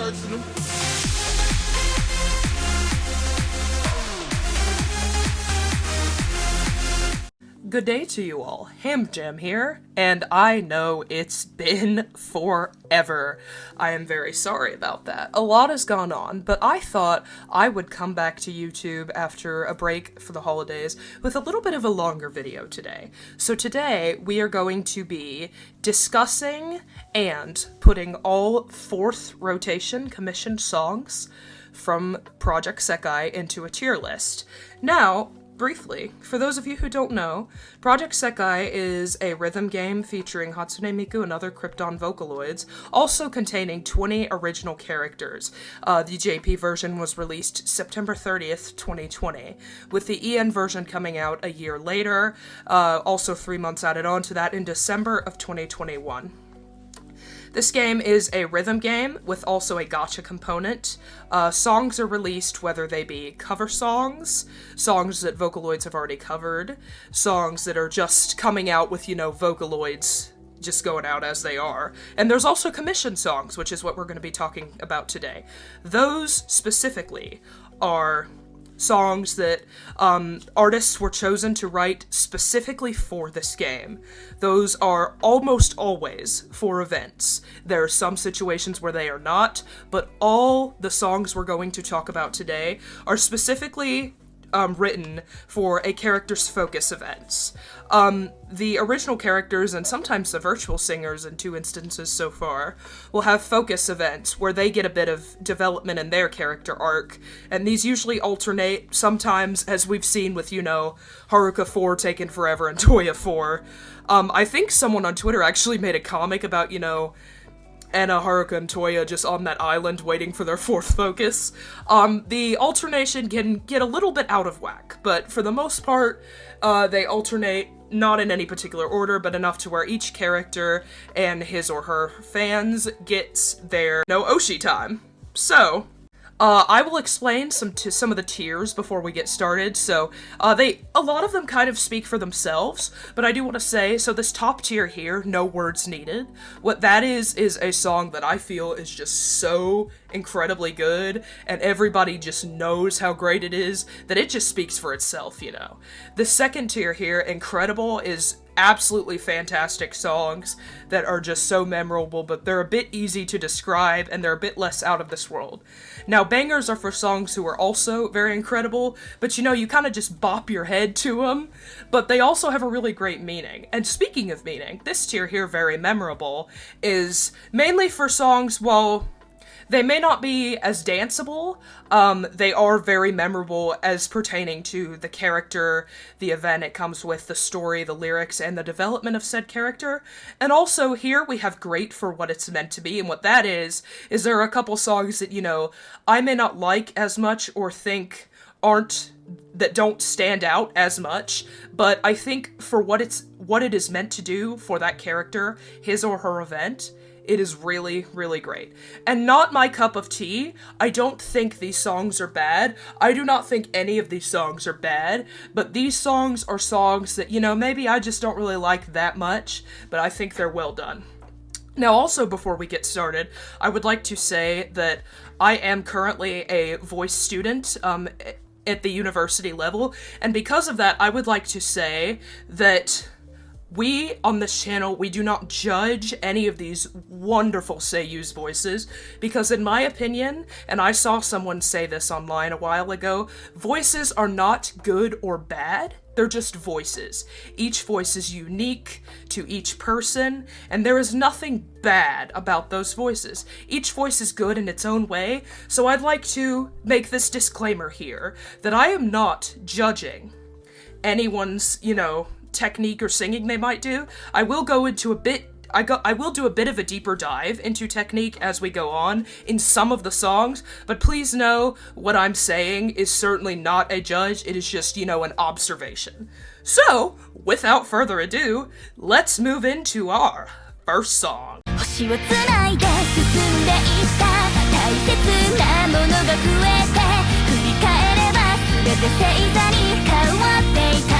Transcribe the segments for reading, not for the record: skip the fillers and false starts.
personal. Good day to you all, Hamjam here, and I know it's been forever. I am very sorry about that. A lot has gone on, but I thought I would come back to YouTube after a break for the holidays with a little bit of a longer video today. So today, we are going to be discussing and putting all 4th rotation commissioned songs from pjsk into a tier list. Now, briefly, for those of you who don't know, pjsk is a rhythm game featuring Hatsune Miku and other Krypton Vocaloids, also containing 20 original characters. The JP version was released September 30th, 2020, with the EN version coming out a year later, also 3 months added on to that in December of 2021. This game is a rhythm game with also a gacha component. Songs are released whether they be cover songs, songs that Vocaloids have already covered, songs that are just coming out with, Vocaloids just going out as they are. And there's also commissioned songs, which is what we're going to be talking about today. Those specifically are songs that artists were chosen to write specifically for this game. Those are almost always for events. There are some situations where they are not, but all the songs we're going to talk about today are specifically written for a character's focus events. The original characters, and sometimes the virtual singers in 2 instances so far, will have focus events where they get a bit of development in their character arc, and these usually alternate, sometimes, as we've seen with, Haruka 4 taking forever and Toya 4. I think someone on Twitter actually made a comic about, Anna, Haruka, and Toya just on that island waiting for their 4th focus. The alternation can get a little bit out of whack, but for the most part, they alternate not in any particular order, but enough to where each character and his or her fans gets their no-oshi time. So, I will explain some of the tiers before we get started. So, a lot of them kind of speak for themselves, but I do want to say, so this top tier here, no words needed, what that is a song that I feel is just so incredibly good, and everybody just knows how great it is, that it just speaks for itself, The second tier here, incredible, is absolutely fantastic songs that are just so memorable, but they're a bit easy to describe, and they're a bit less out of this world. Now, bangers are for songs who are also very incredible, but you kind of just bop your head to them, but they also have a really great meaning. And speaking of meaning, this tier here, very memorable, is mainly for songs, well, they may not be as danceable, they are very memorable as pertaining to the character, the event it comes with, the story, the lyrics, and the development of said character. And also here we have great for what it's meant to be, and what that is there are a couple songs that, I may not like as much or think that don't stand out as much, but I think for what it is meant to do for that character, his or her event, it is really, really great. And not my cup of tea. I don't think these songs are bad. I do not think any of these songs are bad, but these songs are songs that, maybe I just don't really like that much, but I think they're well done. Now, also, before we get started, I would like to say that I am currently a voice student, at the university level, and because of that, I would like to say that we, on this channel, we do not judge any of these wonderful seiyu's voices, because in my opinion, and I saw someone say this online a while ago, voices are not good or bad, they're just voices. Each voice is unique to each person, and there is nothing bad about those voices. Each voice is good in its own way, so I'd like to make this disclaimer here, that I am not judging anyone's, technique or singing they might do. I will go into a bit I will do a bit of a deeper dive into technique as we go on in some of the songs, but please know what I'm saying is certainly not a judge, it is just, an observation. So, without further ado, let's move into our first song. 星をつないで進んでいった大切なものが増えて振り返れば全て星座に変わっていた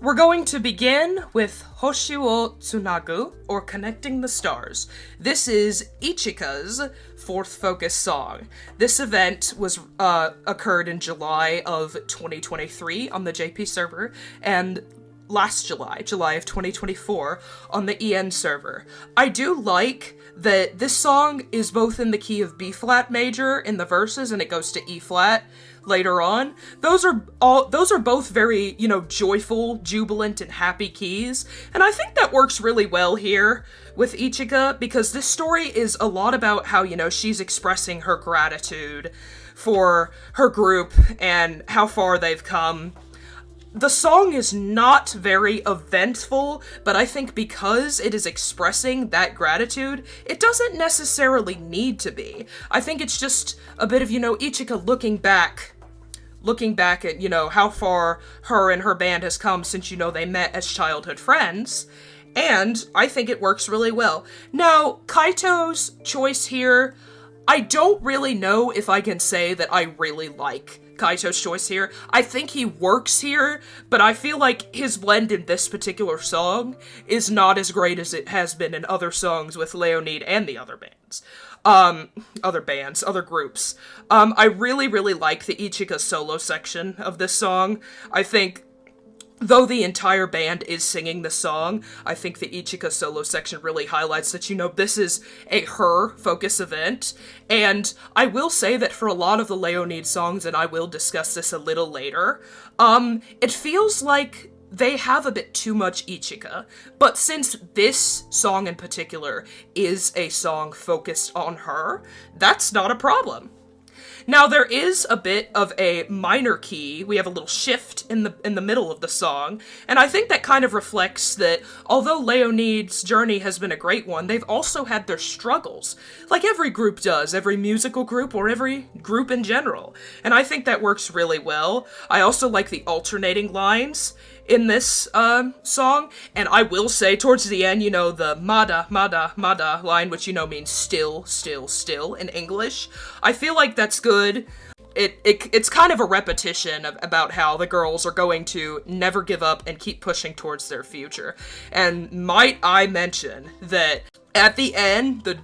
We're going to begin with Hoshi wo Tsunagu, or Connecting the Stars. This is Ichika's fourth focus song. This event was occurred in July of 2023 on the JP server, and last July of 2024, on the EN server. I do like that this song is both in the key of B-flat major in the verses, and it goes to E-flat later on. Those are both very, joyful, jubilant, and happy keys, and I think that works really well here with Ichika, because this story is a lot about how, she's expressing her gratitude for her group and how far they've come. The song is not very eventful, but I think because it is expressing that gratitude, it doesn't necessarily need to be. I think it's just a bit of, Ichika looking back at, how far her and her band has come since, they met as childhood friends, and I think it works really well. Now, Kaito's choice here, I don't really know if I can say that I really like Kaito's choice here. I think he works here, but I feel like his blend in this particular song is not as great as it has been in other songs with Leonid and the other bands. Other groups. I really, really like the Ichika solo section of this song. I think, though the entire band is singing the song, I think the Ichika solo section really highlights that, this is a her focus event. And I will say that for a lot of the Leonid songs, and I will discuss this a little later, it feels like they have a bit too much Ichika. But since this song in particular is a song focused on her, that's not a problem. Now, there is a bit of a minor key. We have a little shift in the middle of the song, and I think that kind of reflects that although Leonid's journey has been a great one, they've also had their struggles, like every group does, every musical group or every group in general, and I think that works really well. I also like the alternating lines in this song, and I will say towards the end, the mada line, which means still in English. I feel like that's good. It's kind of a repetition about how the girls are going to never give up and keep pushing towards their future. And might I mention that at the end, the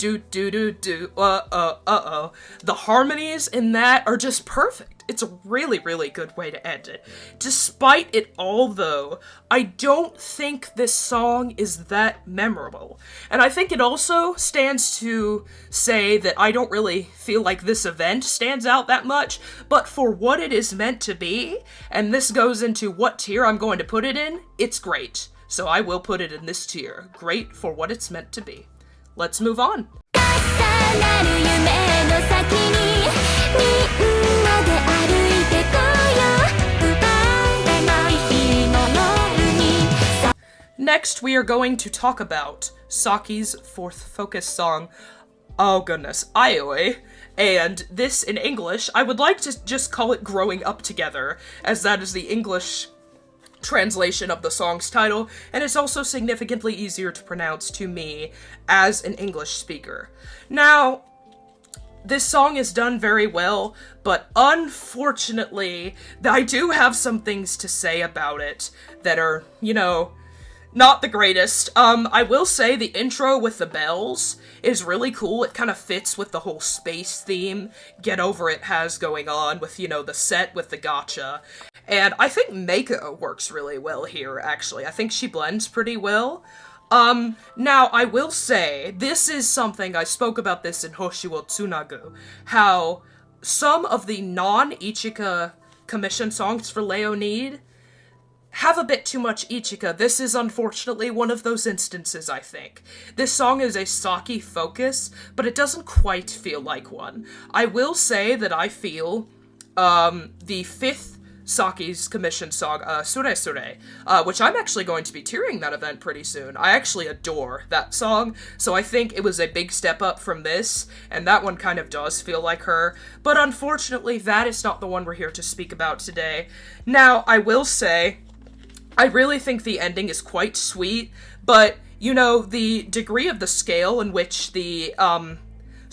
the harmonies in that are just perfect. It's a really, really good way to end it. Despite it all, though, I don't think this song is that memorable. And I think it also stands to say that I don't really feel like this event stands out that much, but for what it is meant to be, and this goes into what tier I'm going to put it in, it's great. So I will put it in this tier. Great for what it's meant to be. Let's move on. Next, we are going to talk about Saki's fourth focus song, oh goodness, Aioi, and this in English, I would like to just call it Growing Up Together, as that is the English translation of the song's title, and it's also significantly easier to pronounce to me as an English speaker. Now, this song is done very well, but unfortunately, I do have some things to say about it that are, not the greatest. I will say the intro with the bells is really cool. It kind of fits with the whole space theme Get Over It has going on with, the set with the gacha. And I think Meiko works really well here, actually. I think she blends pretty well. Now, I will say, this is something, I spoke about this in Hoshi wo Tsunagu, how some of the non-Ichika commission songs for Leonid have a bit too much Ichika. This is unfortunately one of those instances, I think. This song is a Saki focus, but it doesn't quite feel like one. I will say that I feel the fifth Saki's commission song, Sure Sure, which I'm actually going to be tiering that event pretty soon. I actually adore that song, so I think it was a big step up from this, and that one kind of does feel like her, but unfortunately that is not the one we're here to speak about today. Now, I will say, I really think the ending is quite sweet, but, the degree of the scale in which the,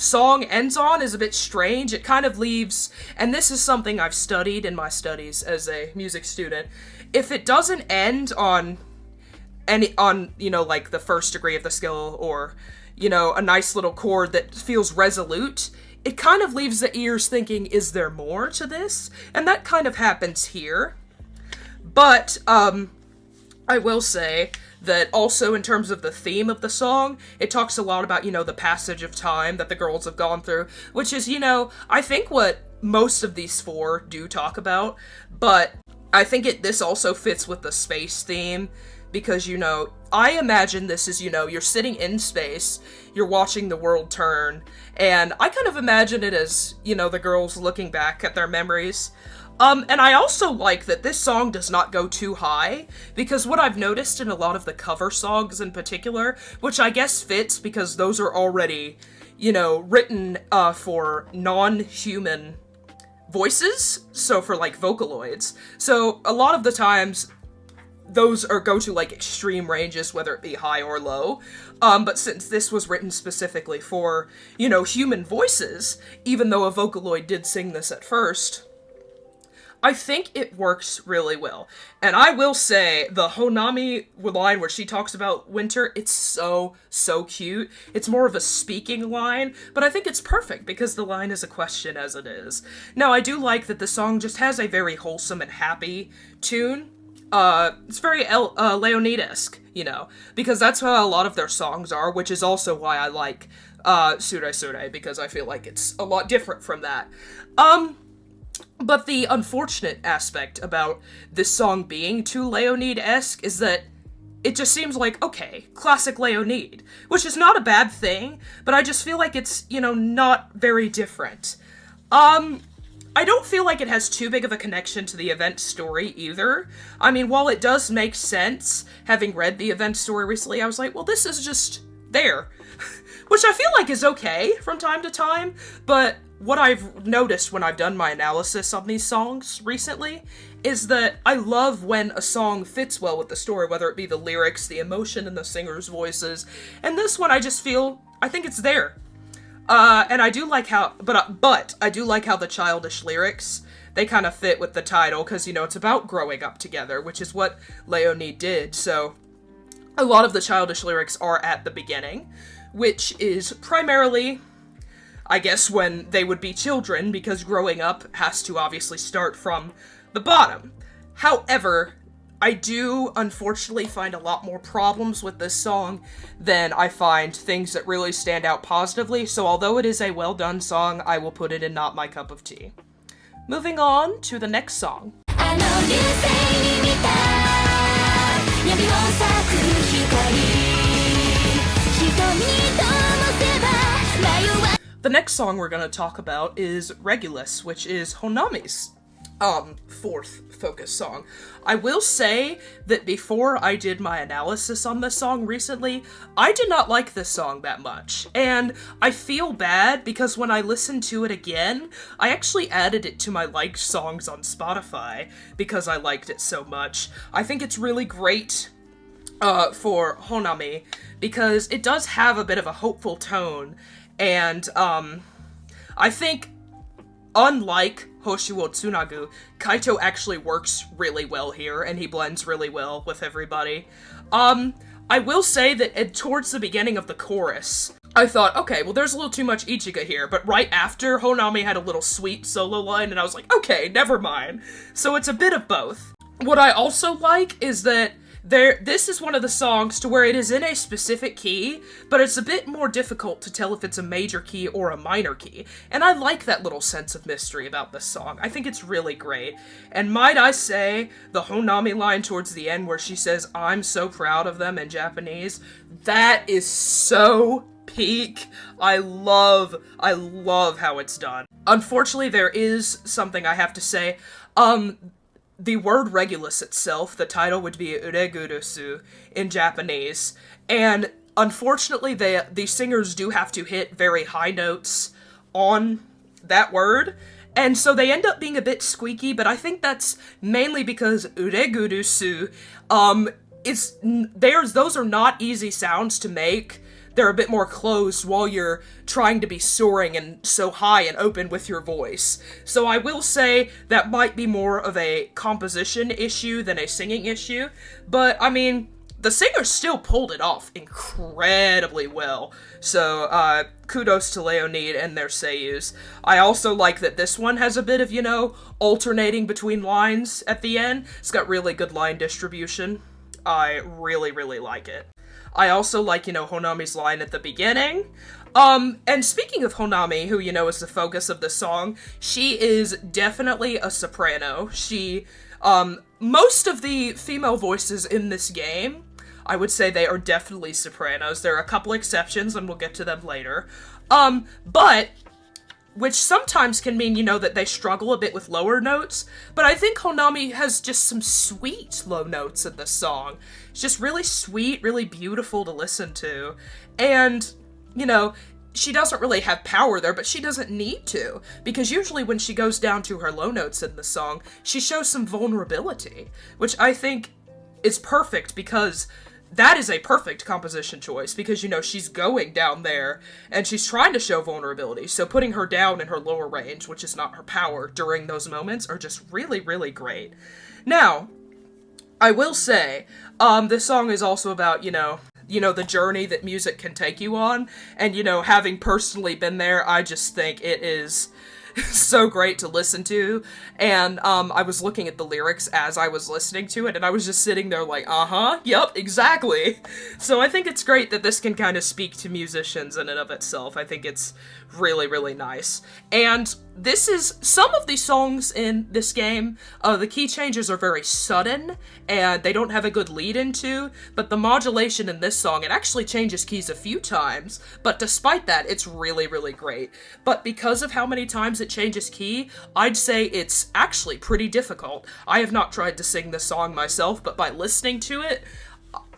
song ends on is a bit strange. It kind of leaves, and this is something I've studied in my studies as a music student, if it doesn't end on like the first degree of the skill, or, a nice little chord that feels resolute, it kind of leaves the ears thinking, is there more to this? And that kind of happens here. But, I will say that also in terms of the theme of the song, it talks a lot about, the passage of time that the girls have gone through, which is, I think what most of these four do talk about, but I think this also fits with the space theme, because, I imagine this is, you're sitting in space, you're watching the world turn, and I kind of imagine it as, the girls looking back at their memories. And I also like that this song does not go too high, because what I've noticed in a lot of the cover songs in particular, which I guess fits because those are already, written for non-human voices, so for like Vocaloids. So a lot of the times those go to like extreme ranges, whether it be high or low. But since this was written specifically for, human voices, even though a Vocaloid did sing this at first, I think it works really well. And I will say, the Honami line where she talks about winter, it's so, so cute. It's more of a speaking line, but I think it's perfect because the line is a question as it is. Now, I do like that the song just has a very wholesome and happy tune. It's very Leonid-esque, because that's how a lot of their songs are, which is also why I like, Sure Sure, because I feel like it's a lot different from that. But the unfortunate aspect about this song being too Leonid-esque is that it just seems like, okay, classic Leonid, which is not a bad thing, but I just feel like it's, not very different. I don't feel like it has too big of a connection to the event story either. I mean, while it does make sense, having read the event story recently, I was like, well, this is just there. Which I feel like is okay from time to time, but what I've noticed when I've done my analysis on these songs recently is that I love when a song fits well with the story, whether it be the lyrics, the emotion, and the singer's voices. And this one, I think it's there. And I do like how, but I do like how the childish lyrics, they kind of fit with the title, because, it's about growing up together, which is what Leonie did, so a lot of the childish lyrics are at the beginning, which is primarily, I guess, when they would be children, because growing up has to obviously start from the bottom. However, I do, unfortunately, find a lot more problems with this song than I find things that really stand out positively, so although it is a well-done song, I will put it in not my cup of tea. Moving on to the next song. The next song we're going to talk about is Regulus, which is Honami's fourth focus song. I will say that before I did my analysis on this song recently, I did not like this song that much, and I feel bad because when I listened to it again, I actually added it to my liked songs on Spotify because I liked it so much. I think it's really great for Honami because it does have a bit of a hopeful tone, and I think unlike Hoshiwo Tsunagu, Kaito actually works really well here, and he blends really well with everybody. I will say that towards the beginning of the chorus, I thought, okay, well there's a little too much Ichiga here, but right after, Honami had a little sweet solo line, and I was like, okay, never mind. So it's a bit of both. What I also like is that this is one of the songs to where it is in a specific key, but it's a bit more difficult to tell if it's a major key or a minor key. And I like that little sense of mystery about this song. I think it's really great. And might I say, the Honami line towards the end where she says, "I'm so proud of them" in Japanese, that is so peak. I love how it's done. Unfortunately, there is something I have to say. The word Regulus itself, the title would be Uregurusu in Japanese, and unfortunately the singers do have to hit very high notes on that word, and so they end up being a bit squeaky, but I think that's mainly because Uregurusu, those are not easy sounds to make. they're a bit more closed while you're trying to be soaring and so high and open with your voice. So I will say that might be more of a composition issue than a singing issue, but I mean, the singers still pulled it off incredibly well. So, kudos to Leonid and their seiyus. I also like that this one has a bit of, alternating between lines at the end. It's got really good line distribution. I really, really like it. I also like, Honami's line at the beginning. And speaking of Honami, who, is the focus of the song, she is definitely a soprano. Most of the female voices in this game, I would say they are definitely sopranos. There are a couple exceptions, and we'll get to them later. But, which sometimes can mean, that they struggle a bit with lower notes, but I think Honami has just some sweet low notes in this song. It's just really sweet, really beautiful to listen to. And, she doesn't really have power there, but she doesn't need to, because usually when she goes down to her low notes in the song, she shows some vulnerability, which I think is perfect, because that is a perfect composition choice, because, she's going down there, and she's trying to show vulnerability, so putting her down in her lower range, which is not her power, during those moments are just really, really great. Now, I will say, this song is also about, the journey that music can take you on, and, having personally been there, I just think it is so great to listen to, and, I was looking at the lyrics as I was listening to it, and I was just sitting there like, yep, exactly. So I think it's great that this can kind of speak to musicians in and of itself. I think it's really, really nice. And this is, some of these songs in this game, the key changes are very sudden, and they don't have a good lead into, but the modulation in this song, it actually changes keys a few times, but despite that, it's really, really great. But because of how many times it changes key, I'd say it's actually pretty difficult. I have not tried to sing this song myself, but by listening to it,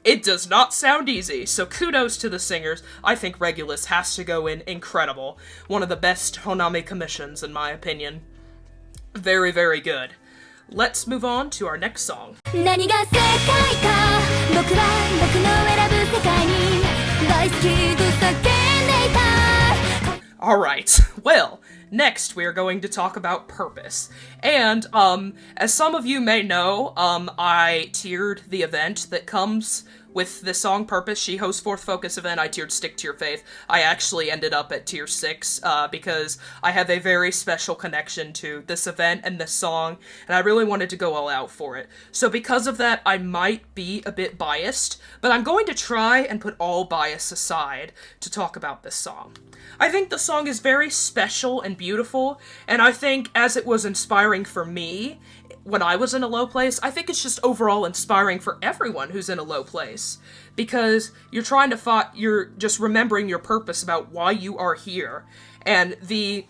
it does not sound easy, so kudos to the singers. I think Regulus has to go in incredible. One of the best Honami commissions, in my opinion. Very, very good. Let's move on to our next song. Alright, well, next we are going to talk about purpose. And, as some of you may know, I tiered the event that comes with the song Purpose, Shiho's fourth focus event. I tiered Stick to Your Faith. I actually ended up at tier 6, because I have a very special connection to this event and this song, and I really wanted to go all out for it. So because of that, I might be a bit biased, but I'm going to try and put all bias aside to talk about this song. I think the song is very special and beautiful, and I think as it was inspiring for me when I was in a low place, I think it's just overall inspiring for everyone who's in a low place, because you're trying to you're just remembering your purpose about why you are here, and the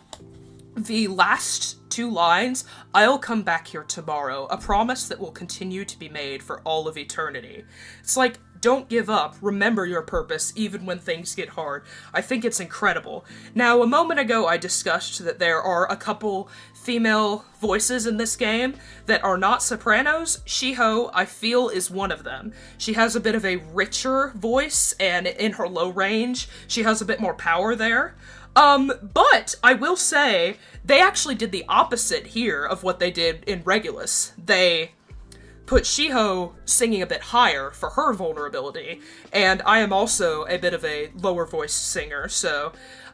last two lines, "I'll come back here tomorrow, a promise that will continue to be made for all of eternity." It's like, don't give up, remember your purpose even when things get hard. I think it's incredible. Now, a moment ago I discussed that there are a couple female voices in this game that are not sopranos. Shiho, I feel, is one of them. She has a bit of a richer voice, and in her low range, she has a bit more power there. But I will say, they actually did the opposite here of what they did in Regulus. They put Shiho singing a bit higher for her vulnerability, and I am also a bit of a lower voice singer, so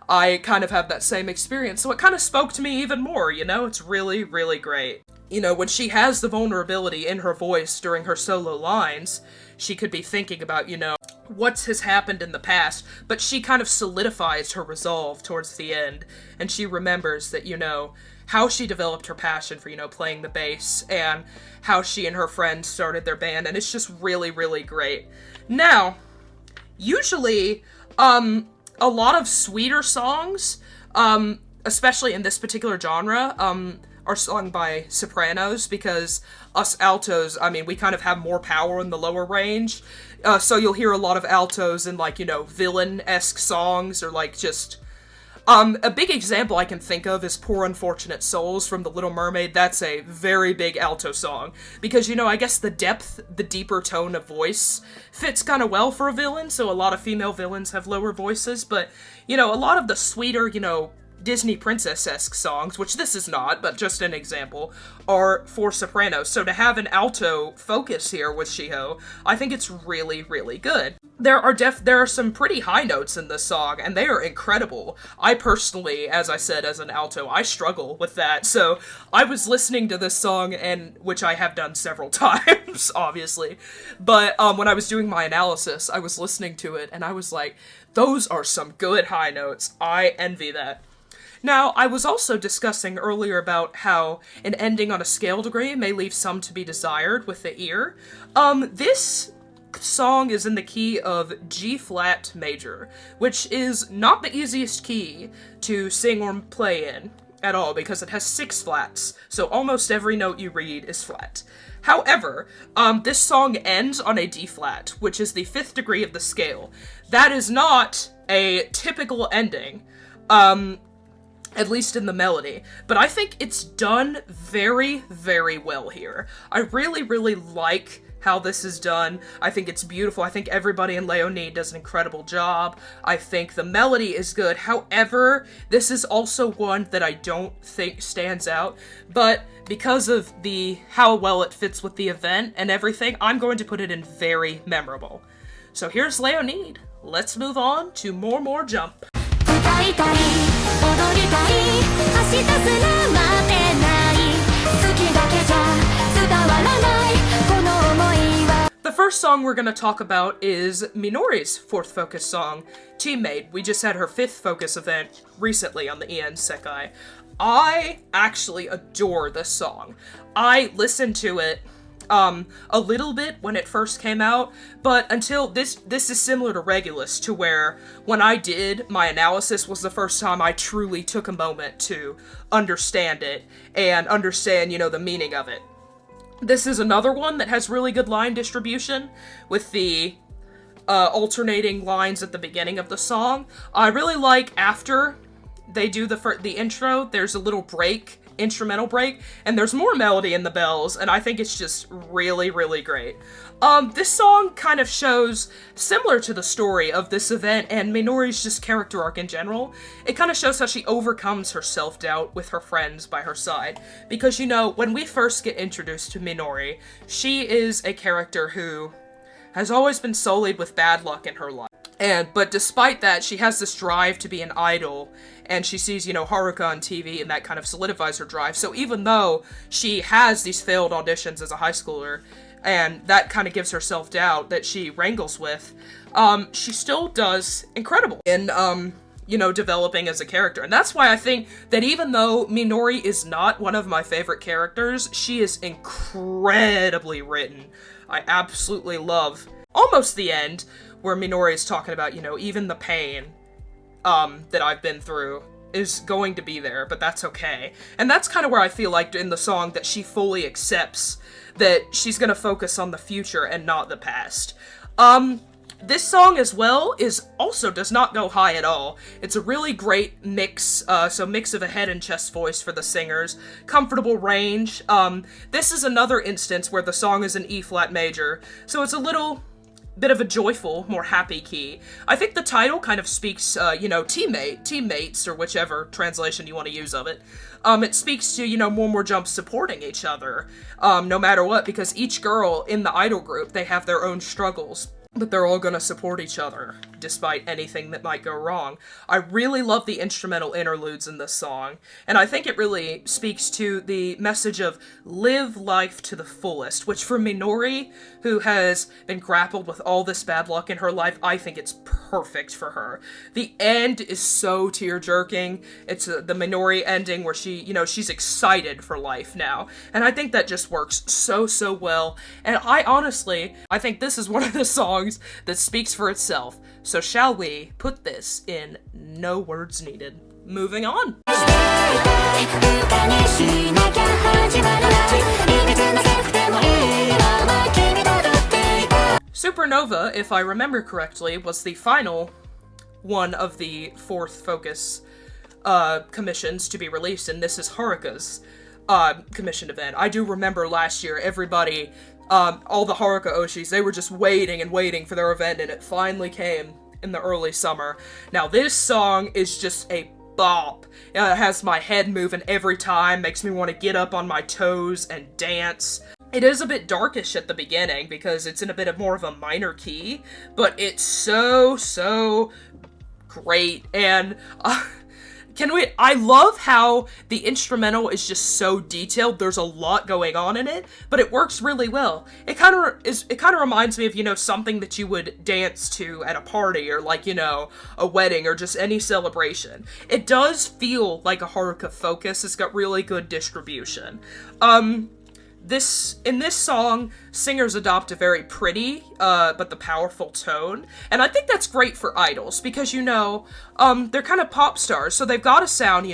I kind of have that same experience, so it kind of spoke to me even more, It's really, really great. When she has the vulnerability in her voice during her solo lines, she could be thinking about, what has happened in the past, but she kind of solidifies her resolve towards the end, and she remembers that, how she developed her passion for, playing the bass, and how she and her friends started their band, and it's just really, really great. Now, usually, a lot of sweeter songs, especially in this particular genre, are sung by sopranos, because us altos, we kind of have more power in the lower range, so you'll hear a lot of altos in, villain-esque songs, or, just A big example I can think of is Poor Unfortunate Souls from The Little Mermaid. That's a very big alto song. Because, you know, I guess the deeper tone of voice fits kind of well for a villain, so a lot of female villains have lower voices, but, you know, a lot of the sweeter, you know, Disney princess-esque songs, which this is not, but just an example, are for sopranos. So to have an alto focus here with Shiho, I think it's really, really good. There are some pretty high notes in this song, and they are incredible. I personally, as I said, as an alto, I struggle with that. So I was listening to this song, and which I have done several times, obviously. But when I was doing my analysis, I was listening to it, and I was like, those are some good high notes. I envy that. Now, I was also discussing earlier about how an ending on a scale degree may leave some to be desired with the ear. This song is in the key of G-flat major, which is not the easiest key to sing or play in at all, because it has 6 flats, so almost every note you read is flat. However, this song ends on a D-flat, which is the 5th degree of the scale. That is not a typical ending. At least in the melody, but I think it's done very, very well here. I really, really like how this is done. I think it's beautiful. I think everybody in Leonie does an incredible job. I think the melody is good. However, this is also one that I don't think stands out, but because of how well it fits with the event and everything, I'm going to put it in very memorable. So here's Leonie. Let's move on to More Jump. The first song we're going to talk about is Minori's 4th focus song, Teammate. We just had her 5th focus event recently on the EN Sekai. I actually adore this song. I listened to it a little bit when it first came out, but until this is similar to Regulus, to where when I did my analysis was the first time I truly took a moment to understand it and understand, you know, the meaning of it. This is another one that has really good line distribution with the alternating lines at the beginning of the song. I really like after they do the intro, there's a little break, instrumental break, and there's more melody in the bells, and I think it's just really, really great. This song kind of shows, similar to the story of this event and Minori's just character arc in general, it kind of shows how she overcomes her self-doubt with her friends by her side. Because, you know, when we first get introduced to Minori, she is a character who has always been sullied with bad luck in her life. But despite that, she has this drive to be an idol, and she sees, you know, Haruka on TV, and that kind of solidifies her drive. So even though she has these failed auditions as a high schooler, and that kind of gives her self-doubt that she wrangles with, she still does incredible in, you know, developing as a character. And that's why I think that even though Minori is not one of my favorite characters, she is incredibly written. I absolutely love almost the end, where Minori is talking about, you know, even the pain that I've been through is going to be there, but that's okay. And that's kind of where I feel like in the song that she fully accepts that she's gonna focus on the future and not the past. This song as well does not go high at all. It's a really great mix, so mix of a head and chest voice for the singers, comfortable range. This is another instance where the song is an E-flat major, so it's a little bit of a joyful, more happy key. I think the title kind of speaks, you know, teammates, or whichever translation you want to use of it. It speaks to, you know, more jumps supporting each other, no matter what, because each girl in the idol group, they have their own struggles, but they're all gonna support each other, despite anything that might go wrong. I really love the instrumental interludes in this song, and I think it really speaks to the message of live life to the fullest, which for Minori, who has been grappled with all this bad luck in her life, I think it's perfect for her. The end is so tear-jerking. It's the Minori ending where she, you know, she's excited for life now, and I think that just works so well, and I think this is one of the songs that speaks for itself. So shall we put this in no words needed? Moving on. Supernova, if I remember correctly, was the final one of the 4th focus commissions to be released, and this is Haruka's commissioned event. I do remember last year, everybody, all the Haruka Oshis, they were just waiting and waiting for their event, and it finally came in the early summer. Now, this song is just a bop. It has my head moving every time, makes me want to get up on my toes and dance. It is a bit darkish at the beginning because it's in a bit of more of a minor key, but it's so great. And I love how the instrumental is just so detailed. There's a lot going on in it, but it works really well. It kind of reminds me of, something that you would dance to at a party or like, a wedding or just any celebration. It does feel like a Haruka focus. It's got really good distribution. In this song, singers adopt a very pretty, but the powerful tone, and I think that's great for idols, because, they're kind of pop stars, so they've gotta sound,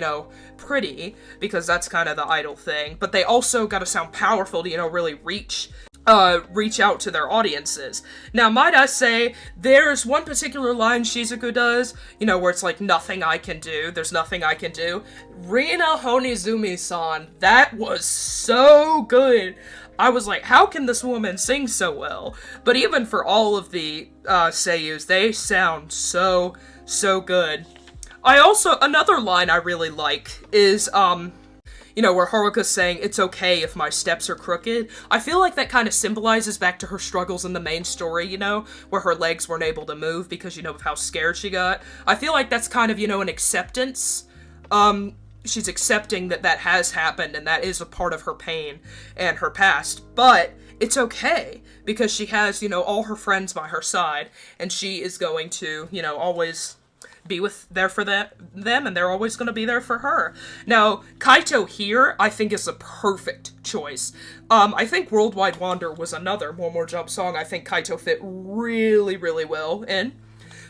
pretty, because that's kind of the idol thing, but they also gotta sound powerful to, really reach out to their audiences. Now, might I say, there's one particular line Shizuku does, where it's like, nothing I can do, there's nothing I can do. Rina Honizumi-san, that was so good. I was like, how can this woman sing so well? But even for all of the seiyus, they sound so good. Another line I really like is, where Haruka's saying, it's okay if my steps are crooked. I feel like that kind of symbolizes back to her struggles in the main story, where her legs weren't able to move because, of how scared she got. I feel like that's kind of, an acceptance. She's accepting that has happened, and that is a part of her pain and her past. But it's okay, because she has, all her friends by her side, and she is going to, always be there for them, and they're always going to be there for her. Now, Kaito here, I think, is a perfect choice. I think Worldwide Wander was another More Jump song I think Kaito fit really, really well in.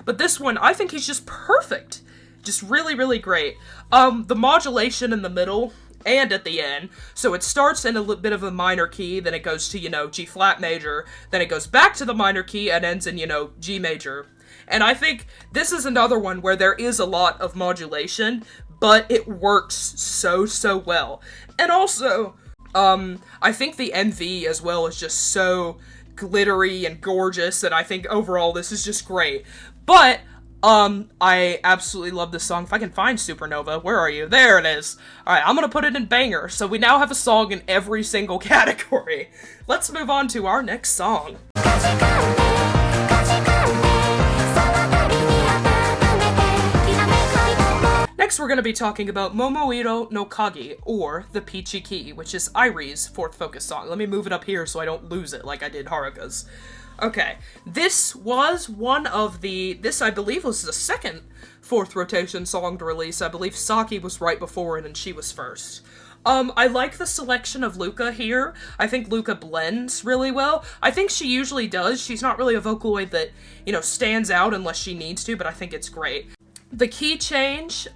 But this one, I think he's just perfect. Just really, really great. The modulation in the middle and at the end. So it starts in a bit of a minor key, then it goes to, G flat major, then it goes back to the minor key and ends in, G major. And I think this is another one where there is a lot of modulation, but it works so well. And also, I think the MV as well is just so glittery and gorgeous, and I think overall this is just great. But, I absolutely love this song. If I can find Supernova, where are you? There it is. Alright, I'm gonna put it in banger, so we now have a song in every single category. Let's move on to our next song. Next, we're going to be talking about Momoiro no Kagi, or the Peachy Key, which is Airi's fourth focus song. Let me move it up here so I don't lose it like I did Haruka's. Okay, this was this I believe was the second fourth rotation song to release. I believe Saki was right before it and she was first. I like the selection of Luca here. I think Luca blends really well. I think she usually does. She's not really a Vocaloid that, stands out unless she needs to, but I think it's great. The key change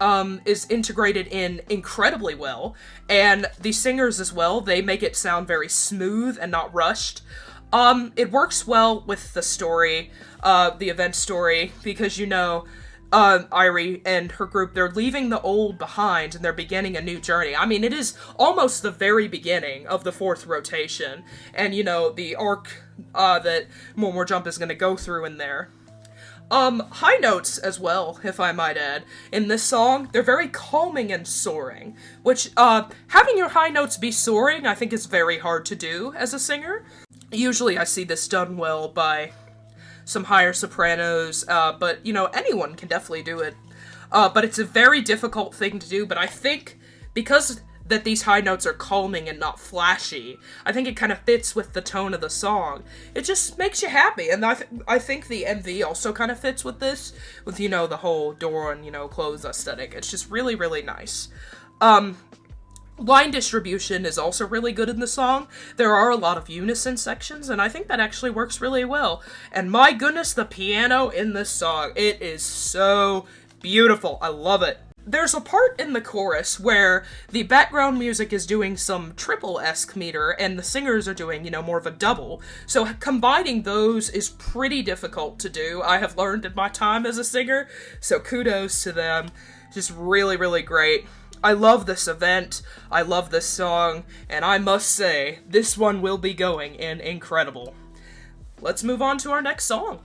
is integrated in incredibly well, and the singers as well, they make it sound very smooth and not rushed. It works well with the story, the event story, because Airi and her group, they're leaving the old behind and they're beginning a new journey. I mean, it is almost the very beginning of the fourth rotation, and the arc that More Jump is going to go through in there. High notes as well, if I might add. In this song, they're very calming and soaring, which, having your high notes be soaring, I think is very hard to do as a singer. Usually I see this done well by some higher sopranos, but, anyone can definitely do it. But it's a very difficult thing to do, but I think because that these high notes are calming and not flashy, I think it kind of fits with the tone of the song. It just makes you happy, and I think the MV also kind of fits with this, with, the whole door and, clothes aesthetic. It's just really, really nice. Line distribution is also really good in the song. There are a lot of unison sections, and I think that actually works really well. And my goodness, the piano in this song, it is so beautiful. I love it. There's a part in the chorus where the background music is doing some triple-esque meter, and the singers are doing, more of a double. So combining those is pretty difficult to do, I have learned in my time as a singer, so kudos to them. Just really, really great. I love this event, I love this song, and I must say, this one will be going in incredible. Let's move on to our next song.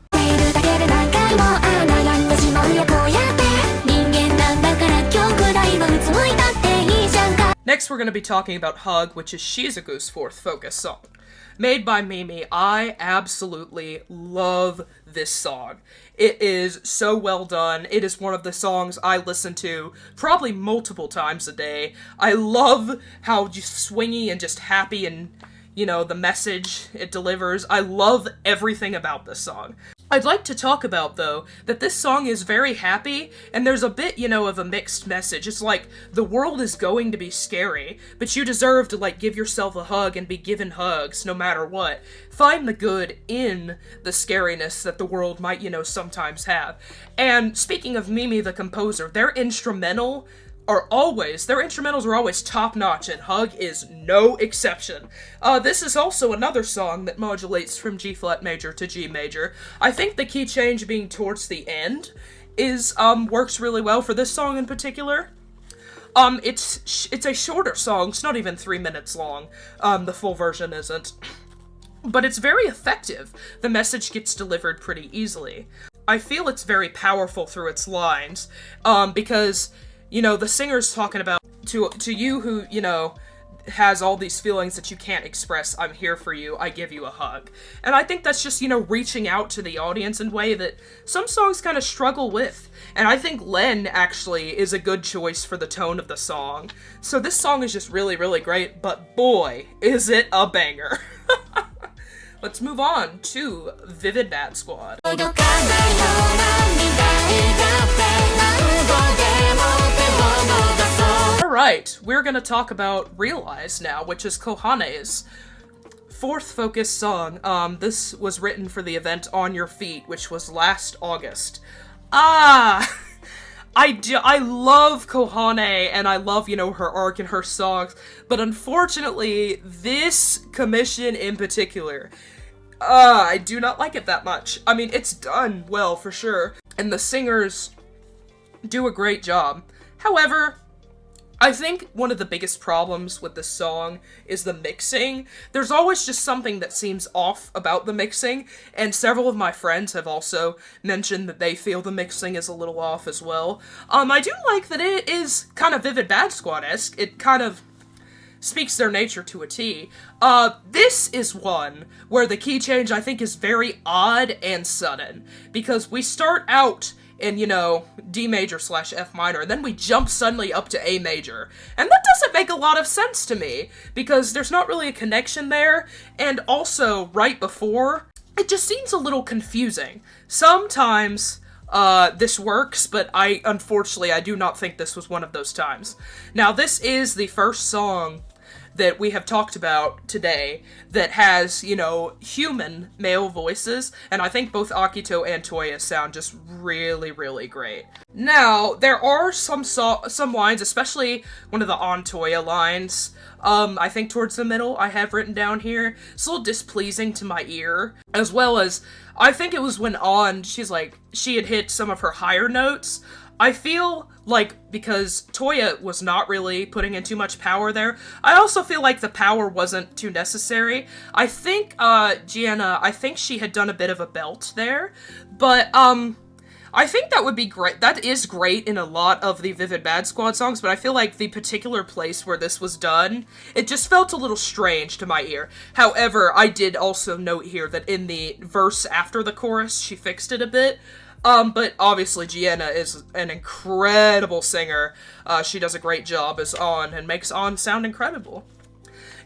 Next, we're going to be talking about Hug, which is Shizuku's fourth focus song. Made by Mimi, I absolutely love this song. It is so well done. It is one of the songs I listen to probably multiple times a day. I love how just swingy and just happy and, you know, the message it delivers. I love everything about this song. I'd like to talk about, though, that this song is very happy, and there's a bit, you know, of a mixed message. It's like, the world is going to be scary, but you deserve to, like, give yourself a hug and be given hugs, no matter what. Find the good in the scariness that the world might, you know, sometimes have. And speaking of Mimi the composer, their instrumentals are always top-notch, and Hug is no exception. This is also another song that modulates from G-flat major to G major. I think the key change being towards the end works really well for this song in particular. It's a shorter song, it's not even 3 minutes long, the full version isn't. But it's very effective. The message gets delivered pretty easily. I feel it's very powerful through its lines, because you know, the singer's talking about, to you who, you know, has all these feelings that you can't express, I'm here for you, I give you a hug. And I think that's just, you know, reaching out to the audience in a way that some songs kind of struggle with. And I think Len, actually, is a good choice for the tone of the song. So this song is just really, really great, but boy, is it a banger. Let's move on to Vivid Bad Squad. Alright, we're gonna talk about Realize now, which is Kohane's fourth focus song. This was written for the event On Your Feet, which was last August. I love Kohane, and I love, you know, her arc and her songs, but unfortunately, this commission in particular, I do not like it that much. I mean, it's done well, for sure, and the singers do a great job. However, I think one of the biggest problems with this song is the mixing. There's always just something that seems off about the mixing, and several of my friends have also mentioned that they feel the mixing is a little off as well. I do like that it is kind of Vivid Bad Squad-esque. It kind of speaks their nature to a T. This is one where the key change, I think, is very odd and sudden, because we start out in, you know, D major / F minor, and then we jump suddenly up to A major. And that doesn't make a lot of sense to me, because there's not really a connection there, and also, right before, it just seems a little confusing. Sometimes, this works, but unfortunately, I do not think this was one of those times. Now, this is the first song that we have talked about today that has, you know, human male voices, and I think both Akito and Toya sound just really, really great. Now, there are some lines, especially one of the On Toya lines, I think towards the middle I have written down here. It's a little displeasing to my ear, as well as, I think it was when On, she had hit some of her higher notes. I feel like, because Toya was not really putting in too much power there, I also feel like the power wasn't too necessary. I think, Gianna, I think she had done a bit of a belt there, but, I think that would be great. That is great in a lot of the Vivid Bad Squad songs, but I feel like the particular place where this was done, it just felt a little strange to my ear. However, I did also note here that in the verse after the chorus, she fixed it a bit. But obviously Gianna is an incredible singer. She does a great job as On and makes On sound incredible.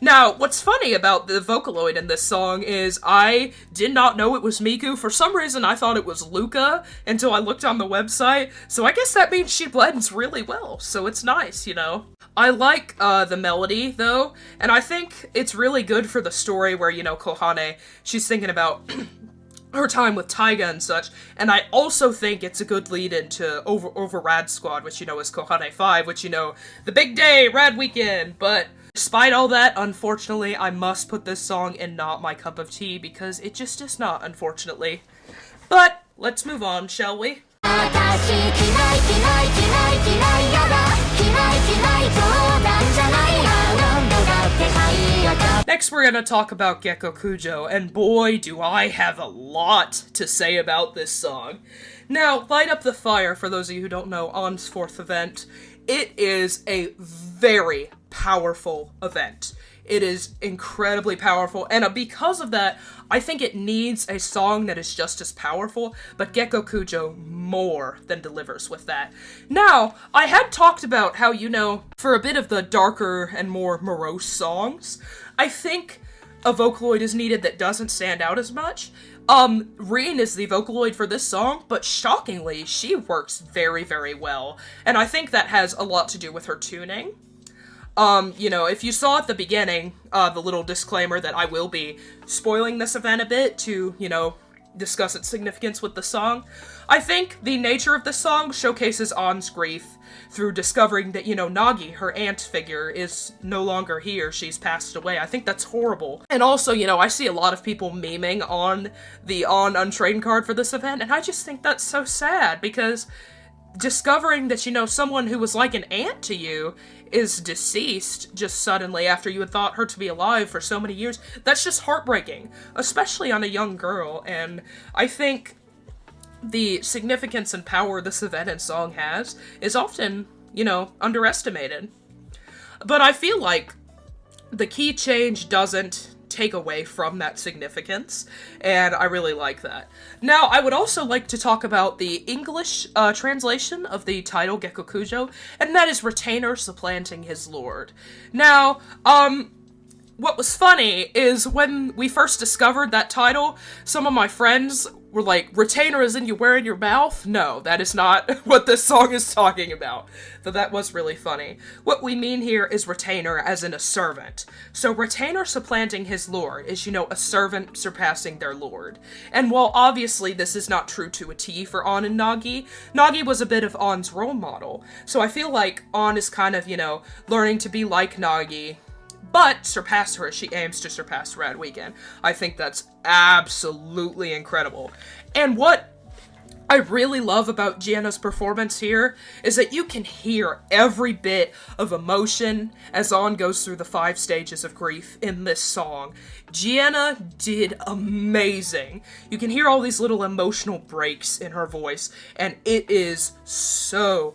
Now, what's funny about the Vocaloid in this song is I did not know it was Miku. For some reason, I thought it was Luca until I looked on the website. So I guess that means she blends really well. So it's nice, you know. I like the melody, though, and I think it's really good for the story where, you know, Kohane, she's thinking about her time with Taiga and such, and I also think it's a good lead-in to over Rad Squad, which, you know, is Kohane 5, which, you know, the big day, Rad Weekend, but despite all that, unfortunately, I must put this song in not my cup of tea, because it just is not, unfortunately. But, let's move on, shall we? Next, we're gonna talk about Gekko Kujo, and boy, do I have a lot to say about this song. Now, Light Up the Fire, for those of you who don't know, On's fourth event, it is a very powerful event. It is incredibly powerful, and because of that, I think it needs a song that is just as powerful, but Gekko Kujo more than delivers with that. Now, I had talked about how, for a bit of the darker and more morose songs, I think a Vocaloid is needed that doesn't stand out as much. Rin is the Vocaloid for this song, but shockingly, she works very, very well, and I think that has a lot to do with her tuning. If you saw at the beginning, the little disclaimer that I will be spoiling this event a bit to, discuss its significance with the song, I think the nature of the song showcases On's grief through discovering that, Nagi, her aunt figure, is no longer here. She's passed away. I think that's horrible. And also, I see a lot of people memeing on the Untrained card for this event, and I just think that's so sad, because discovering that, someone who was like an aunt to you is deceased just suddenly after you had thought her to be alive for so many years, that's just heartbreaking, especially on a young girl, and I think the significance and power this event and song has is often, underestimated. But I feel like the key change doesn't take away from that significance, and I really like that. Now, I would also like to talk about the English translation of the title, Gekko Kujo, and that is Retainer Supplanting His Lord. Now, what was funny is when we first discovered that title, some of my friends were like, retainer as in you wear in your mouth? No, that is not what this song is talking about. Though that was really funny. What we mean here is retainer as in a servant. So retainer supplanting his lord is, a servant surpassing their lord. And while obviously this is not true to a T for On and Nagi, Nagi was a bit of On's role model. So I feel like On is kind of, learning to be like Nagi, but surpass her as she aims to surpass Rad Weekend. I think that's absolutely incredible. And what I really love about Gienna's performance here is that you can hear every bit of emotion as On goes through the 5 stages of grief in this song. Gienna did amazing. You can hear all these little emotional breaks in her voice, and it is so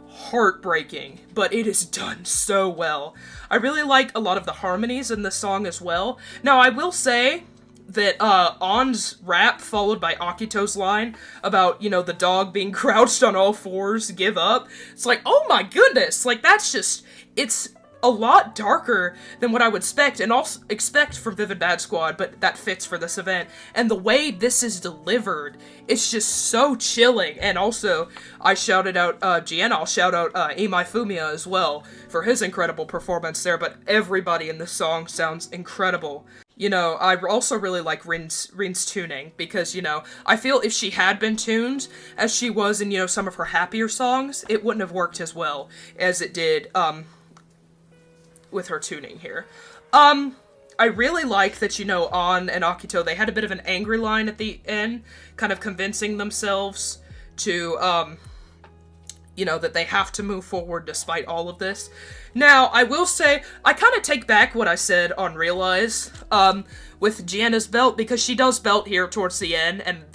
heartbreaking, but it is done so well. I really like a lot of the harmonies in this song as well. Now, I will say that On's rap followed by Akito's line about, the dog being crouched on all fours, give up. It's like, oh my goodness, like that's just, it's a lot darker than what I would expect from Vivid Bad Squad, but that fits for this event. And the way this is delivered, it's just so chilling. And also, I shouted out Gienna, I'll shout out Imai Fumiya as well for his incredible performance there, but everybody in this song sounds incredible. I also really like Rin's tuning, because, I feel if she had been tuned as she was in, some of her happier songs, it wouldn't have worked as well as it did, with her tuning here. I really like that, On and Akito, they had a bit of an angry line at the end, kind of convincing themselves to, that they have to move forward despite all of this. Now, I will say, I kind of take back what I said on Realize, with Gienna's belt, because she does belt here towards the end, and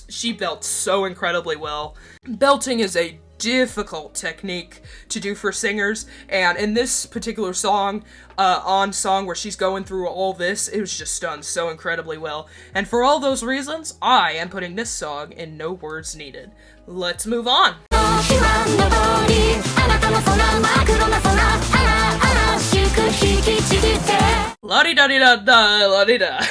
she belts so incredibly well. Belting is a difficult technique to do for singers, and in this particular song, On song where she's going through all this, it was just done so incredibly well. And for all those reasons, I am putting this song in No Words Needed. Let's move on. La-di-da-di-da-da, la-di-da.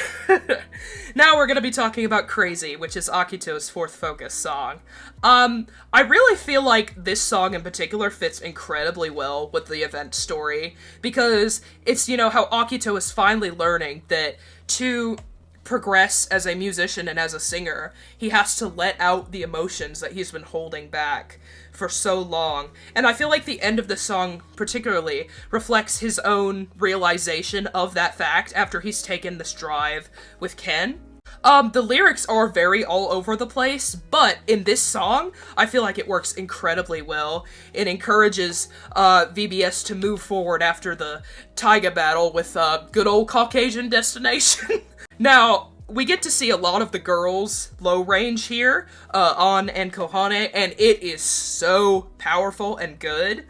Now we're gonna be talking about Crazy, which is Akito's fourth focus song. I really feel like this song in particular fits incredibly well with the event story, because it's, how Akito is finally learning that to progress as a musician and as a singer, he has to let out the emotions that he's been holding back for so long. And I feel like the end of the song particularly reflects his own realization of that fact after he's taken this drive with Ken. The lyrics are very all over the place, but in this song, I feel like it works incredibly well. It encourages VBS to move forward after the Taiga battle with good old Caucasian destination. Now, we get to see a lot of the girls' low range here, An and Kohane, and it is so powerful and good.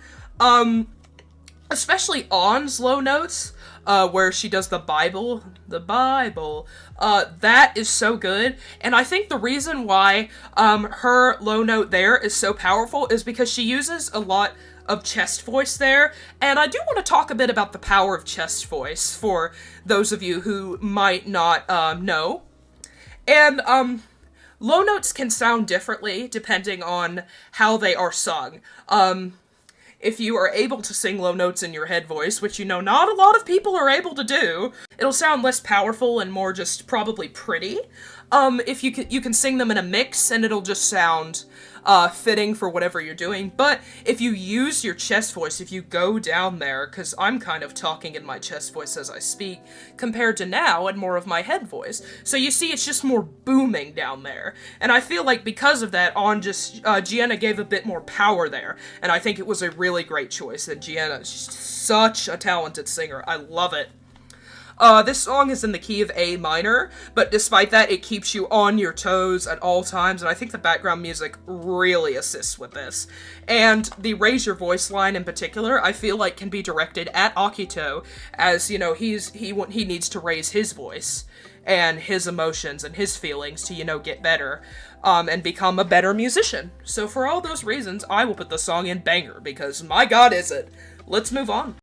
Especially An's low notes, where she does the Bible, that is so good, and I think the reason why, her low note there is so powerful is because she uses a lot of chest voice there, and I do want to talk a bit about the power of chest voice for those of you who might not, know. And, low notes can sound differently depending on how they are sung. If you are able to sing low notes in your head voice, which you know not a lot of people are able to do, it'll sound less powerful and more just probably pretty. If you can sing them in a mix and it'll just sound fitting for whatever you're doing. But if you use your chest voice, if you go down there, because I'm kind of talking in my chest voice as I speak, compared to now and more of my head voice. So you see, it's just more booming down there. And I feel like because of that, Gienna gave a bit more power there. And I think it was a really great choice. And Gienna is such a talented singer. I love it. This song is in the key of A minor, but despite that, it keeps you on your toes at all times, and I think the background music really assists with this. And the raise your voice line in particular, I feel like can be directed at Akito, as, you know, he needs to raise his voice and his emotions and his feelings to, you know, get better, and become a better musician. So for all those reasons, I will put the song in banger, because my god is it. Let's move on.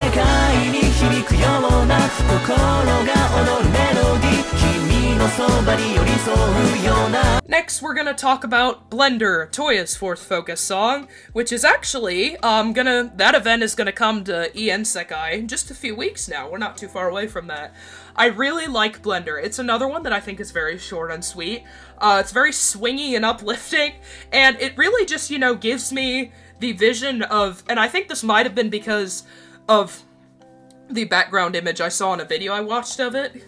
Next, we're gonna talk about Blender, Toya's fourth focus song, which is actually, that event is gonna come to EN Sekai in just a few weeks now. We're not too far away from that. I really like Blender. It's another one that I think is very short and sweet. It's very swingy and uplifting, and it really just, you know, gives me the vision of, and I think this might have been because of the background image I saw in a video I watched of it.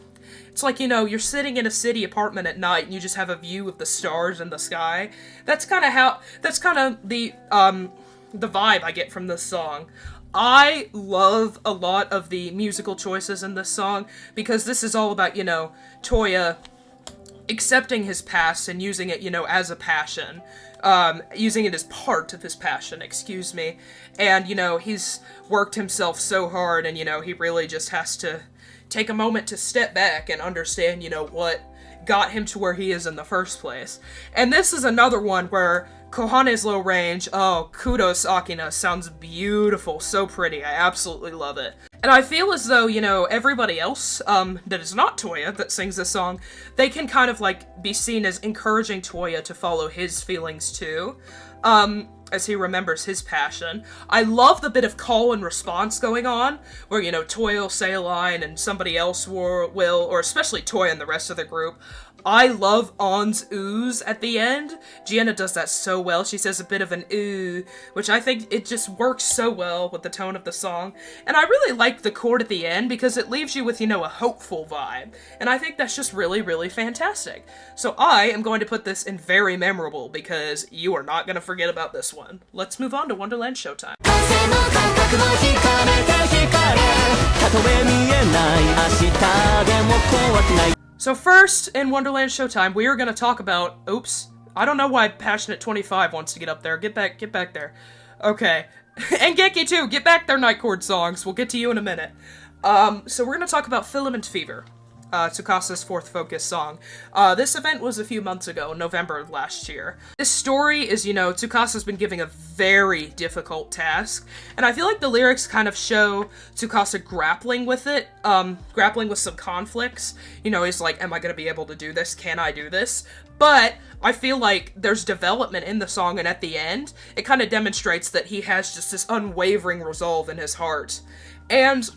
It's like, you know, you're sitting in a city apartment at night and you just have a view of the stars and the sky. That's kind of the vibe I get from this song. I love a lot of the musical choices in this song because this is all about, you know, Toya accepting his past and using it, you know, as a passion. Using it as part of his passion, excuse me. And, you know, he's worked himself so hard and, you know, he really just has to take a moment to step back and understand, you know, what got him to where he is in the first place. And this is another one where Kohane's low range, oh, kudos Akina, sounds beautiful, so pretty, I absolutely love it. And I feel as though, you know, everybody else, that is not Toya that sings this song, they can kind of, like, be seen as encouraging Toya to follow his feelings too, as he remembers his passion. I love the bit of call and response going on, where, you know, Toya will say a line and somebody else will, or especially Toya and the rest of the group. I love An's oohs at the end. Gienna does that so well. She says a bit of an ooh, which I think it just works so well with the tone of the song. And I really like the chord at the end because it leaves you with, you know, a hopeful vibe. And I think that's just really, really fantastic. So I am going to put this in very memorable because you are not going to forget about this one. Let's move on to Wonderland Showtime. So first, in Wonderland Showtime, we are going to talk about... Oops. I don't know why Passionate 25 wants to get up there. Get back there. Okay. And Geki too! Get back there, Nightcord songs. We'll get to you in a minute. So we're going to talk about Filament Fever. Tsukasa's fourth focus song. This event was a few months ago, November of last year. This story is, you know, Tsukasa's been giving a very difficult task, and I feel like the lyrics kind of show Tsukasa grappling with it, grappling with some conflicts. You know, he's like, am I gonna be able to do this? Can I do this? But I feel like there's development in the song, and at the end, it kind of demonstrates that he has just this unwavering resolve in his heart. And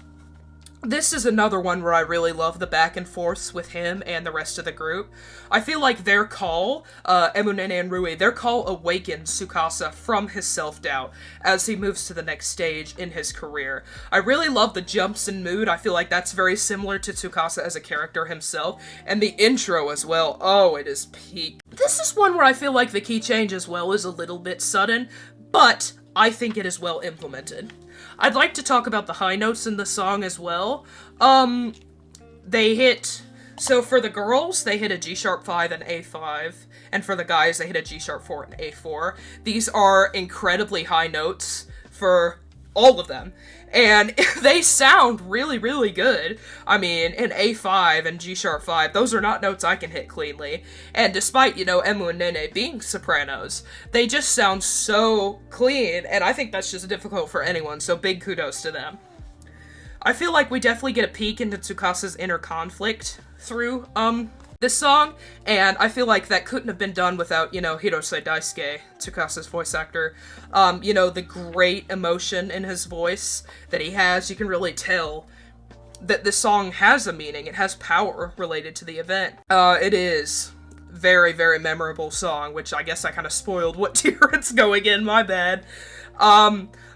This is another one where I really love the back and forths with him and the rest of the group. I feel like their call, Nene and Rui, their call awakens Tsukasa from his self-doubt as he moves to the next stage in his career. I really love the jumps in mood. I feel like that's very similar to Tsukasa as a character himself. And the intro as well. Oh, it is peak. This is one where I feel like the key change as well is a little bit sudden, but I think it is well implemented. I'd like to talk about the high notes in the song as well. They hit... So for the girls, they hit a G sharp 5 and A5, and for the guys, they hit a G sharp 4 and A4. These are incredibly high notes for all of them, and they sound really, really good. I mean, in A5 and G sharp 5, those are not notes I can hit cleanly, and despite, Emu and Nene being sopranos, they just sound so clean, and I think that's just difficult for anyone, so big kudos to them. I feel like we definitely get a peek into Tsukasa's inner conflict through, this song, and I feel like that couldn't have been done without, Hirose Daisuke, Tsukasa's voice actor. The great emotion in his voice that he has, you can really tell that this song has a meaning, it has power related to the event. It is very, very memorable song, which I guess I kind of spoiled what tier it's going in, my bad.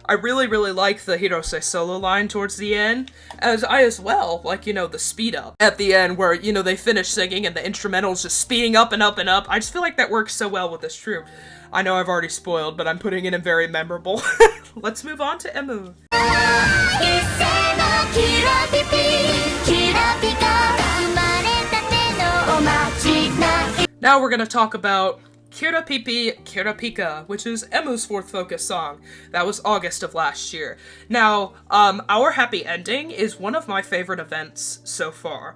I really, really like the Hirose solo line towards the end, as well like, the speed up at the end where, they finish singing and the instrumental's just speeding up and up and up. I just feel like that works so well with this troupe. I know I've already spoiled, but I'm putting it in very memorable. Let's move on to Emu. Now we're gonna talk about Kirapika, which is Emu's fourth focus song. That was August of last year. Now, Our Happy Ending is one of my favorite events so far.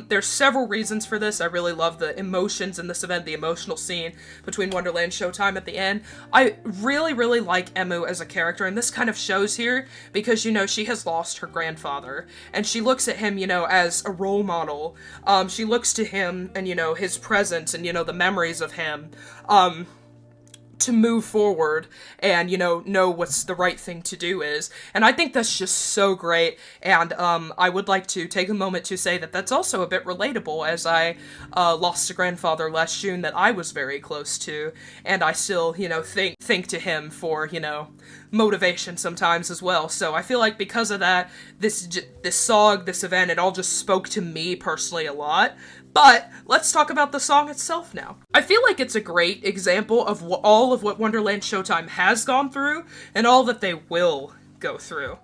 There's several reasons for this. I really love the emotions in this event, the emotional scene between Wonderland Showtime at the end. I really, really like Emu as a character, and this kind of shows here because, she has lost her grandfather, and she looks at him, as a role model. She looks to him and, his presence and, the memories of him, to move forward and, know what's the right thing to do is. And I think that's just so great. And, I would like to take a moment to say that that's also a bit relatable, as I, lost a grandfather last June that I was very close to. And I still, think to him for, motivation sometimes as well. So I feel like because of that, this song, this event, it all just spoke to me personally a lot. But let's talk about the song itself now. I feel like it's a great example of all of what Wonderland Showtime has gone through and all that they will go through.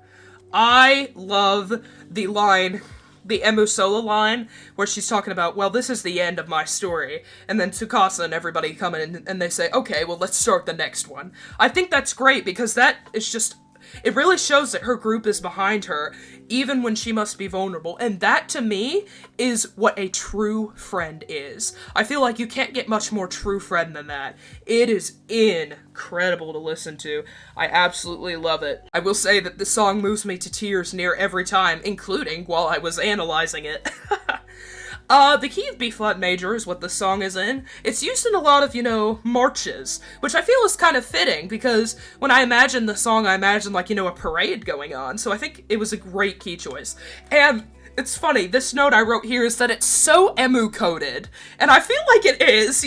I love the line, the Emu solo line, where she's talking about, well, this is the end of my story. And then Tsukasa and everybody come in and they say, okay, well, let's start the next one. I think that's great because that is just... It really shows that her group is behind her, even when she must be vulnerable, and that, to me, is what a true friend is. I feel like you can't get much more true friend than that. It is incredible to listen to. I absolutely love it. I will say that this song moves me to tears near every time, including while I was analyzing it. The key of B-flat major is what the song is in. It's used in a lot of, marches, which I feel is kind of fitting, because when I imagine the song, I imagine, like, a parade going on, so I think it was a great key choice. And it's funny, this note I wrote here is that it's so emu-coded, and I feel like it is,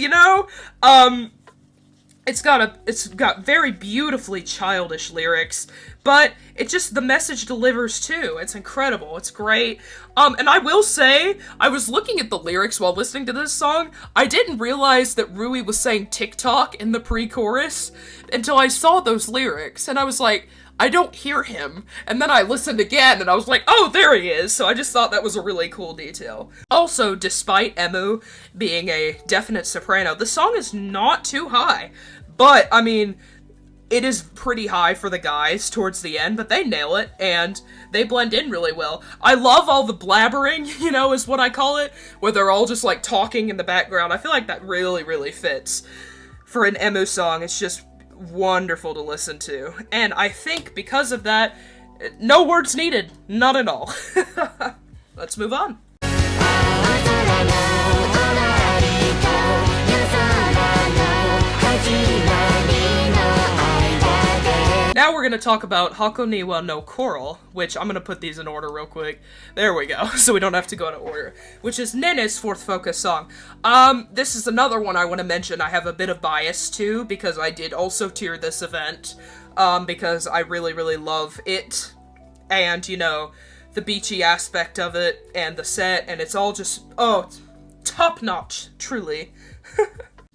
It's got very beautifully childish lyrics, but the message delivers too. It's incredible. It's great. And I will say, I was looking at the lyrics while listening to this song. I didn't realize that Rui was saying TikTok in the pre-chorus until I saw those lyrics, and I was like, I don't hear him. And then I listened again, and I was like, oh, there he is. So I just thought that was a really cool detail. Also, despite Emu being a definite soprano, the song is not too high. But, I mean, it is pretty high for the guys towards the end, but they nail it, and they blend in really well. I love all the blabbering, is what I call it, where they're all just, like, talking in the background. I feel like that really, really fits for an Emu song. It's just wonderful to listen to. And I think because of that, no words needed. Not at all. Let's move on. Now we're gonna talk about Hakoniwa no Coral, which I'm gonna put these in order real quick. There we go, so we don't have to go in order. Which is Nene's fourth focus song. This is another one I want to mention I have a bit of bias to, because I did also tier this event, because I really, really love it, and, you know, the beachy aspect of it, and the set, and it's all just, oh, top-notch, truly.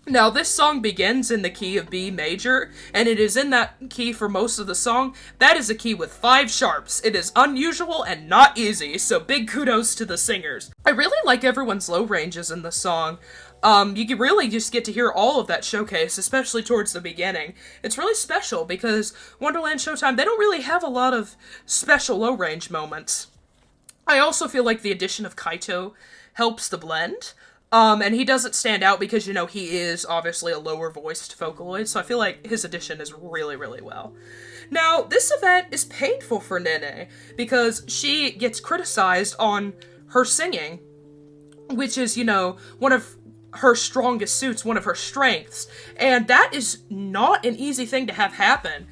Now, this song begins in the key of B major, and it is in that key for most of the song. That is a key with 5 sharps. It is unusual and not easy, so big kudos to the singers. I really like everyone's low ranges in the song. You can really just get to hear all of that showcase, especially towards the beginning. It's really special because Wonderland Showtime, they don't really have a lot of special low range moments. I also feel like the addition of Kaito helps the blend. And he doesn't stand out because, you know, he is obviously a lower voiced Vocaloid, so I feel like his addition is really, really well. Now, this event is painful for Nene because she gets criticized on her singing, which is, you know, one of her strongest suits, one of her strengths, and that is not an easy thing to have happen.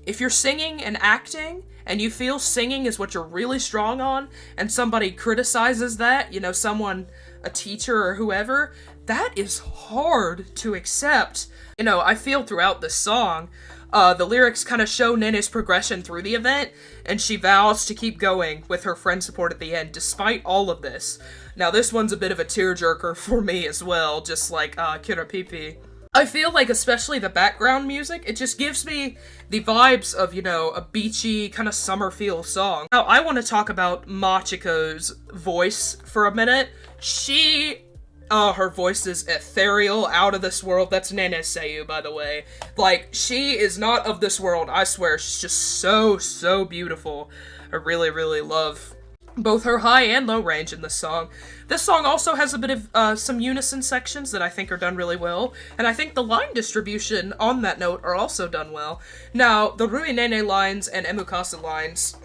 If you're singing and acting, and you feel singing is what you're really strong on, and somebody criticizes that, you know, someone, a teacher or whoever, that is hard to accept. You know, I feel throughout this song, the lyrics kind of show Nene's progression through the event, and she vows to keep going with her friend support at the end, despite all of this. Now, this one's a bit of a tearjerker for me as well, just like Kirapipi. I feel like, especially the background music, it just gives me the vibes of, you know, a beachy, kind of summer feel song. Now, I want to talk about Machiko's voice for a minute. Her voice is ethereal, out of this world. That's Nene Seiyu, by the way. Like, she is not of this world, I swear. She's just so, so beautiful. I really, really love both her high and low range in this song. This song also has a bit of some unison sections that I think are done really well, and I think the line distribution on that note are also done well. Now, the Rui Nene lines and Emukasa lines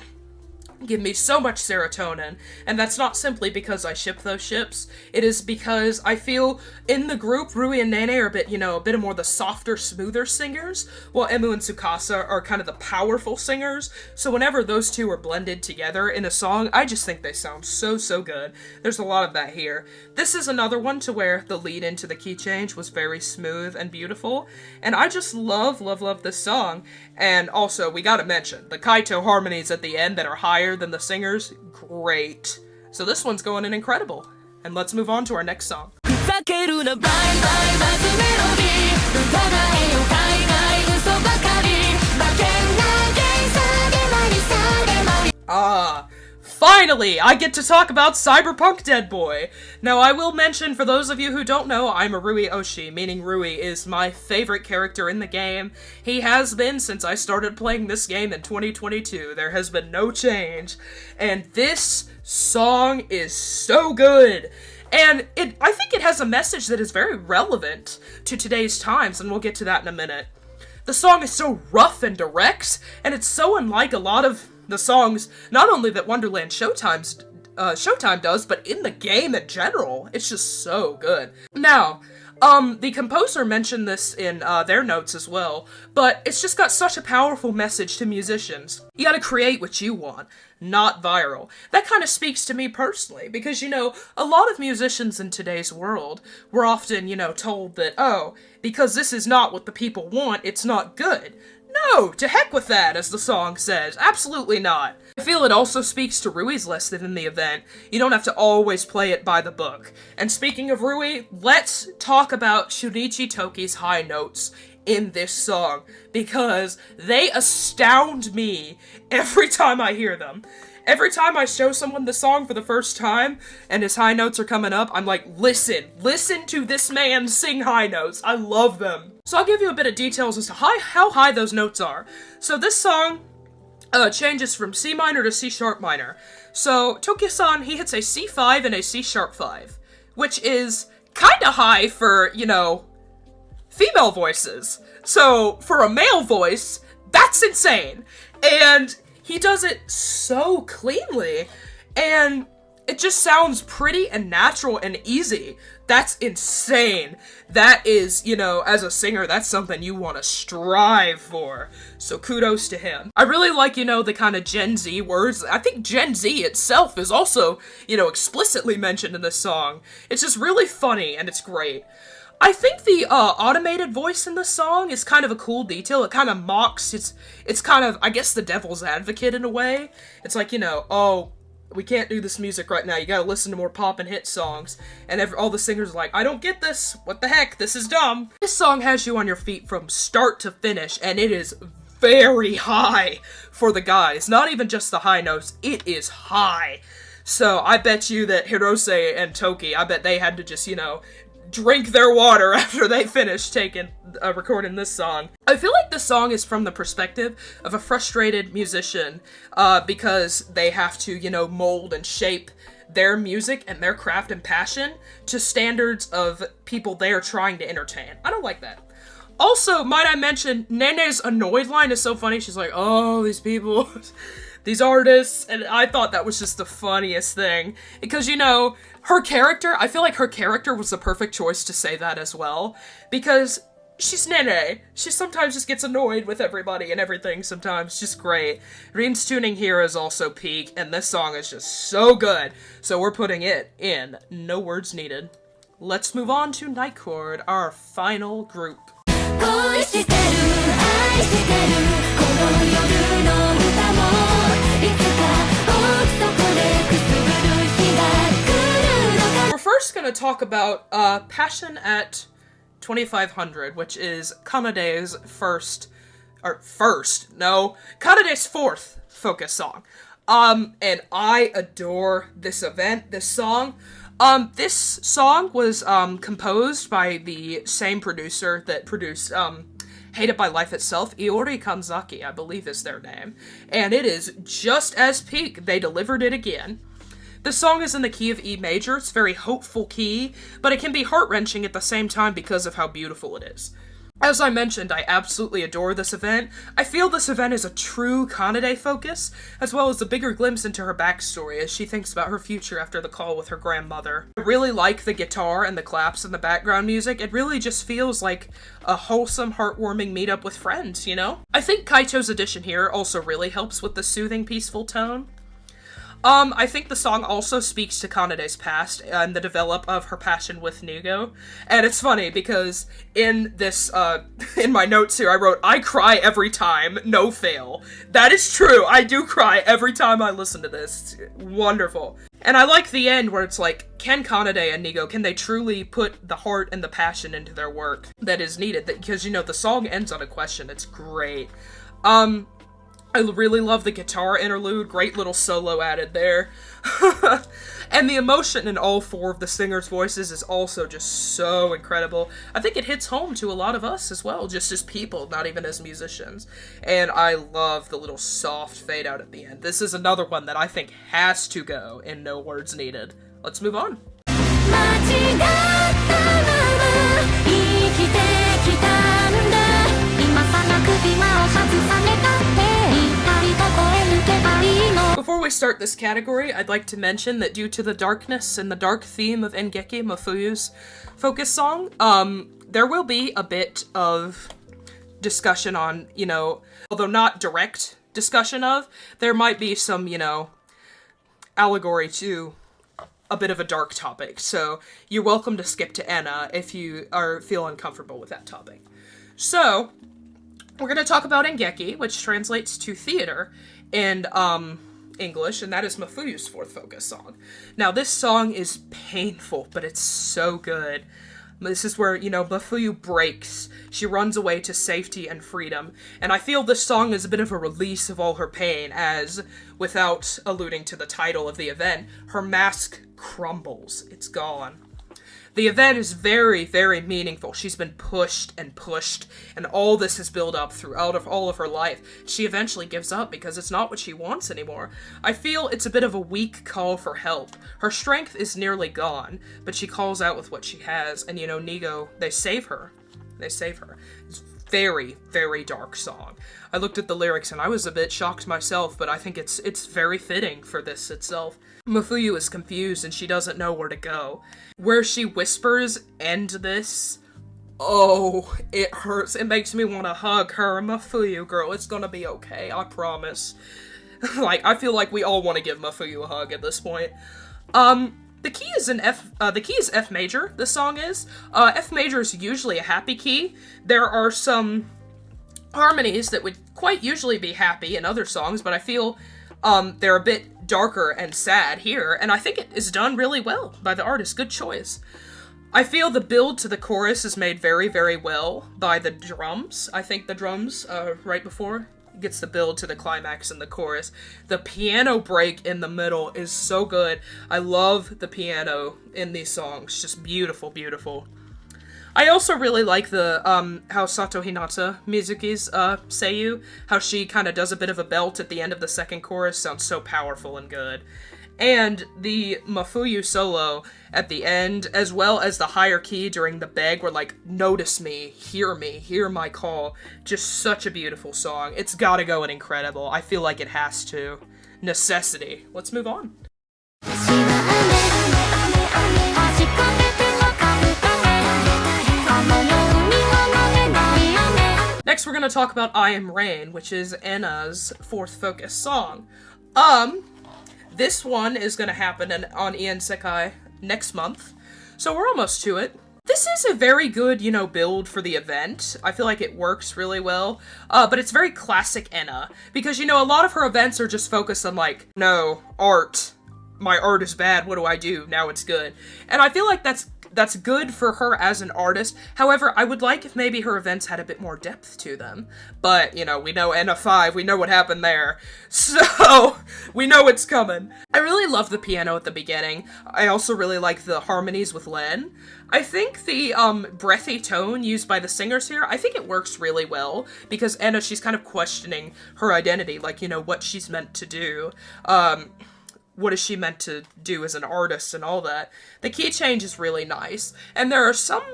give me so much serotonin, and that's not simply because I ship those ships. It is because I feel in the group, Rui and Nene are a bit, you know, a bit more the softer, smoother singers, while Emu and Tsukasa are kind of the powerful singers. So whenever those two are blended together in a song, I just think they sound so, so good. There's a lot of that here. This is another one to where the lead into the key change was very smooth and beautiful, and I just love, love, love this song. And also, we gotta mention, the Kaito harmonies at the end that are higher than the singers, great. So this one's going in incredible. And let's move on to our next song. Finally, I get to talk about Cyberpunk Dead Boy. Now, I will mention, for those of you who don't know, I'm a Rui Oshi, meaning Rui is my favorite character in the game. He has been since I started playing this game in 2022. There has been no change. And this song is so good. And I think it has a message that is very relevant to today's times, and we'll get to that in a minute. The song is so rough and direct, and it's so unlike a lot of the songs, not only that Wonderland Showtime does, but in the game in general. It's just so good. Now, the composer mentioned this in their notes as well, but it's just got such a powerful message to musicians. You gotta create what you want, not viral. That kind of speaks to me personally, because, you know, a lot of musicians in today's world were often, you know, told that, oh, because this is not what the people want, it's not good. No, to heck with that, as the song says. Absolutely not. I feel it also speaks to Rui's lesson in the event. You don't have to always play it by the book. And speaking of Rui, let's talk about Shunichi Toki's high notes in this song, because they astound me every time I hear them. Every time I show someone the song for the first time, and his high notes are coming up, I'm like, listen to this man sing high notes. I love them. So I'll give you a bit of details as to how high those notes are. So this song changes from C minor to C sharp minor. So Toki-san, he hits a C5 and a C sharp 5, which is kinda high for, you know, female voices. So for a male voice, that's insane. And he does it so cleanly, and It just sounds pretty and natural and easy. That's insane. That is, you know, as a singer, that's something you want to strive for. So kudos to him. I really like, you know, the kind of Gen Z words. I think Gen Z itself is also, you know, explicitly mentioned in this song. It's just really funny and it's great. I think the automated voice in the song is kind of a cool detail. It kind of mocks, it's kind of, I guess, the devil's advocate in a way. It's like, you know, oh, we can't do this music right now. You gotta listen to more pop and hit songs. And all the singers are like, I don't get this. What the heck? This is dumb. This song has you on your feet from start to finish, and it is very high for the guys. Not even just the high notes. It is high. So I bet you that Hirose and Toki, I bet they had to just, you know, drink their water after they finished recording this song. I feel like this song is from the perspective of a frustrated musician because they have to, you know, mold and shape their music and their craft and passion to standards of people they're trying to entertain. I don't like that. Also, might I mention, Nene's annoyed line is so funny. She's like, oh, these people, these artists, and I thought that was just the funniest thing. Because, you know, her character, I feel like her character was the perfect choice to say that as well. Because she's Nene. She sometimes just gets annoyed with everybody and everything sometimes. Just great. Reen's tuning here is also peak, and this song is just so good. So we're putting it in No Words Needed. Let's move on to Nightcord, our final group. We're first going to talk about Passion at 2500, which is Kanade's Kanade's fourth focus song. And I adore this event, this song. This song was composed by the same producer that produced Hated by Life itself. Iori Kanzaki, I believe is their name. And it is just as peak. They delivered it again. The song is in the key of E major. It's a very hopeful key, but it can be heart-wrenching at the same time because of how beautiful it is. As I mentioned, I absolutely adore this event. I feel this event is a true Kanade focus, as well as a bigger glimpse into her backstory as she thinks about her future after the call with her grandmother. I really like the guitar and the claps and the background music. It really just feels like a wholesome, heartwarming meetup with friends, you know? I think Kaito's addition here also really helps with the soothing, peaceful tone. I think the song also speaks to Kanade's past and the develop of her passion with Nigo. And it's funny because in this, in my notes here, I wrote, I cry every time, no fail. That is true. I do cry every time I listen to this. It's wonderful. And I like the end where it's like, can Kanade and Nigo, can they truly put the heart and the passion into their work that is needed? Because, you know, the song ends on a question. It's great. I really love the guitar interlude, great little solo added there. And the emotion in all four of the singers' voices is also just so incredible. I think it hits home to a lot of us as well, just as people, not even as musicians. And I love the little soft fade out at the end. This is another one that I think has to go in No Words Needed. Let's move on. Before we start this category, I'd like to mention that due to the darkness and the dark theme of Engeki, Mafuyu's focus song, there will be a bit of discussion on, you know, although not direct discussion of, there might be some, you know, allegory to a bit of a dark topic. So you're welcome to skip to Enna if you feel uncomfortable with that topic. So we're going to talk about Engeki, which translates to theater in English, and that is Mafuyu's fourth focus song. Now, this song is painful, but it's so good. This is where, you know, Mafuyu breaks. She runs away to safety and freedom, and I feel this song is a bit of a release of all her pain as, without alluding to the title of the event, her mask crumbles. It's gone. The event is very, very meaningful. She's been pushed, and all this has built up throughout all of her life. She eventually gives up because it's not what she wants anymore. I feel it's a bit of a weak call for help. Her strength is nearly gone, but she calls out with what she has, and, you know, Nigo, they save her. They save her. It's very, very dark song. I looked at the lyrics and I was a bit shocked myself, but I think it's very fitting for this itself. Mafuyu is confused and she doesn't know where to go. Where she whispers, "End this," oh, it hurts. It makes me want to hug her. Mafuyu, girl, it's gonna be okay, I promise. Like, I feel like we all want to give Mafuyu a hug at this point. The key is F major, this song is. F major is usually a happy key. There are some harmonies that would quite usually be happy in other songs, but I feel they're a bit darker and sad here, and I think it is done really well by the artist. Good choice. I feel the build to the chorus is made very, very well by the drums. I think the drums, right before, gets the build to the climax in the chorus. The piano break in the middle is so good. I love the piano in these songs. Just beautiful, beautiful. I also really like the, how Sato Hinata, Mizuki's, seiyuu, how she kind of does a bit of a belt at the end of the second chorus. Sounds so powerful and good. And the Mafuyu solo at the end, as well as the higher key during the beg, where like, "Notice me, hear my call." Just such a beautiful song. It's gotta go at incredible. I feel like it has to. Necessity. Let's move on. Next, we're gonna talk about "I Am Rain," which is Enna's fourth focus song. This one is gonna happen on Ian Sekai next month, so we're almost to it. This is a very good, build for the event. I feel like it works really well, but it's very classic Enna, because, a lot of her events are just focused on, like, no, art. My art is bad, what do I do? Now it's good. And I feel like that's good for her as an artist. However, I would like if maybe her events had a bit more depth to them. But, we know Enna 5, we know what happened there. So, we know it's coming. I really love the piano at the beginning. I also really like the harmonies with Len. I think the breathy tone used by the singers here, I think it works really well. Because Enna, she's kind of questioning her identity, like, what she's meant to do. What is she meant to do as an artist and all that. The key change is really nice. And there are some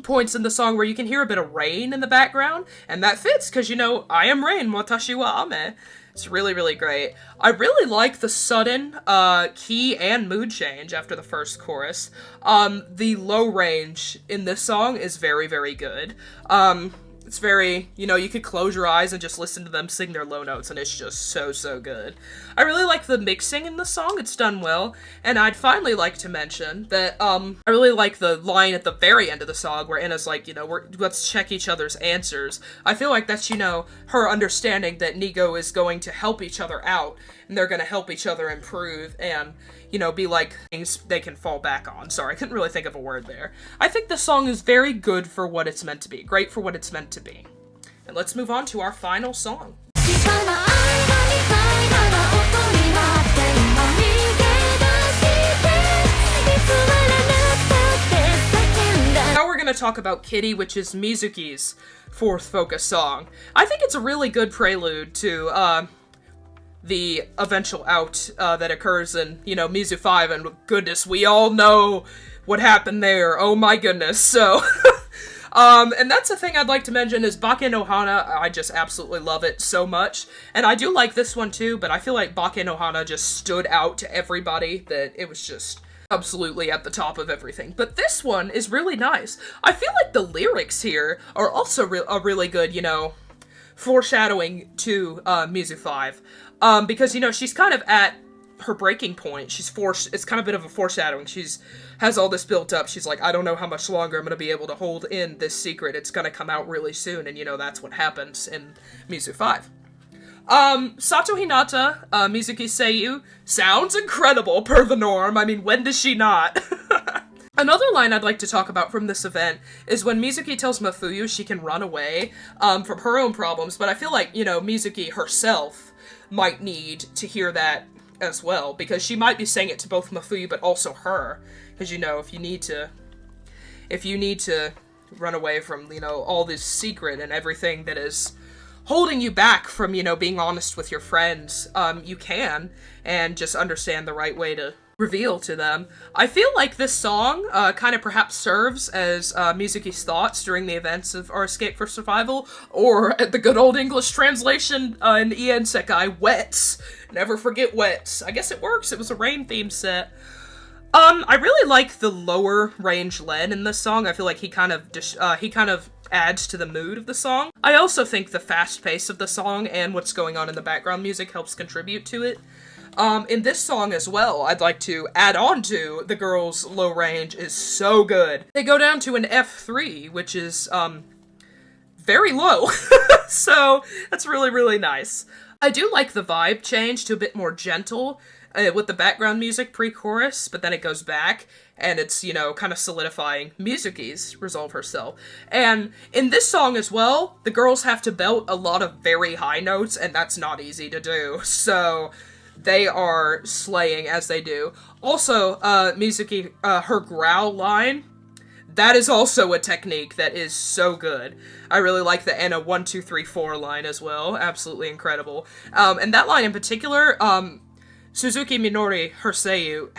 points in the song where you can hear a bit of rain in the background, and that fits, because, I am rain, watashi wa ame. It's really, really great. I really like the sudden key and mood change after the first chorus. The low range in this song is very, very good. It's very, you could close your eyes and just listen to them sing their low notes, and it's just so, so good. I really like the mixing in the song. It's done well. And I'd finally like to mention that, I really like the line at the very end of the song where Enna's like, let's check each other's answers. I feel like that's, her understanding that Nigo is going to help each other out, and they're going to help each other improve, and, be like things they can fall back on. Sorry, I couldn't really think of a word there. I think the song is very good for what it's meant to be. Great for what it's meant to be. And let's move on to our final song. Now we're going to talk about Kitty, which is Mizuki's fourth focus song. I think it's a really good prelude to, the eventual out that occurs in, Mizu 5, and goodness, we all know what happened there. Oh my goodness. So, and that's the thing I'd like to mention is Bake no Hana. I just absolutely love it so much. And I do like this one too, but I feel like Bake no Hana just stood out to everybody, that it was just absolutely at the top of everything. But this one is really nice. I feel like the lyrics here are also a really good, foreshadowing to Mizu 5. Because, she's kind of at her breaking point. It's kind of a bit of a foreshadowing. Has all this built up. She's like, I don't know how much longer I'm going to be able to hold in this secret. It's going to come out really soon. And, that's what happens in Mizu 5. Sato Hinata, Mizuki's seiyuu, sounds incredible per the norm. I mean, when does she not? Another line I'd like to talk about from this event is when Mizuki tells Mafuyu she can run away from her own problems, but I feel like, Mizuki herself might need to hear that as well, because she might be saying it to both Mafuyu but also her, because, if you need to run away from, all this secret and everything that is holding you back from, being honest with your friends, you can, and just understand the right way to reveal to them. I feel like this song kind of perhaps serves as Mizuki's thoughts during the events of our escape for survival, or at the good old English translation in Ien Sekai, wets. Never forget wets. I guess it works. It was a rain theme set. I really like the lower range Len in this song. I feel like he kind of adds to the mood of the song. I also think the fast pace of the song and what's going on in the background music helps contribute to it. In this song as well, I'd like to add on to the girls' low range is so good. They go down to an F3, which is, very low. So, that's really, really nice. I do like the vibe change to a bit more gentle, with the background music pre-chorus, but then it goes back, and it's, you know, kind of solidifying Mizuki's resolve herself. And in this song as well, the girls have to belt a lot of very high notes, and that's not easy to do. So, they are slaying as they do. Also, Mizuki, her growl line, that is also a technique that is so good. I really like the Anna 1, 2, 3, 4 line as well. Absolutely incredible. And that line in particular, Suzuki Minori, her seiyuu,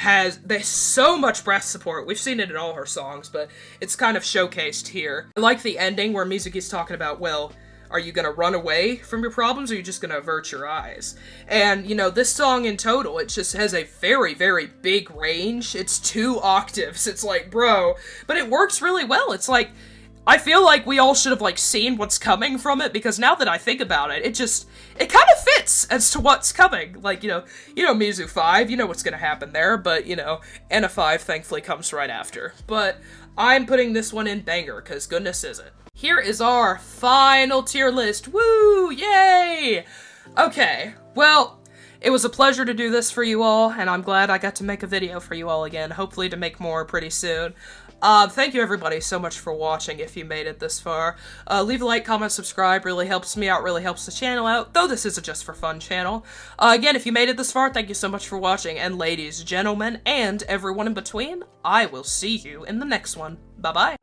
there's so much breath support. We've seen it in all her songs, but it's kind of showcased here. I like the ending where Mizuki's talking about, well, are you gonna run away from your problems, or are you just gonna avert your eyes? And, you know, this song in total, it just has a very, very big range. It's 2 octaves. It's like, bro. But it works really well. It's like, I feel like we all should have, like, seen what's coming from it, because now that I think about it, it kind of fits as to what's coming. Like, you know, Mizu 5, you know what's gonna happen there, but, you know, Anna 5 thankfully comes right after. But I'm putting this one in banger, because goodness is it. Here is our final tier list. Woo! Yay! Okay, well, it was a pleasure to do this for you all, and I'm glad I got to make a video for you all again, hopefully to make more pretty soon. Thank you everybody so much for watching if you made it this far. Leave a like, comment, subscribe, really helps me out, really helps the channel out, though this is a just for fun channel. Again, if you made it this far, thank you so much for watching, and ladies, gentlemen, and everyone in between, I will see you in the next one. Bye-bye.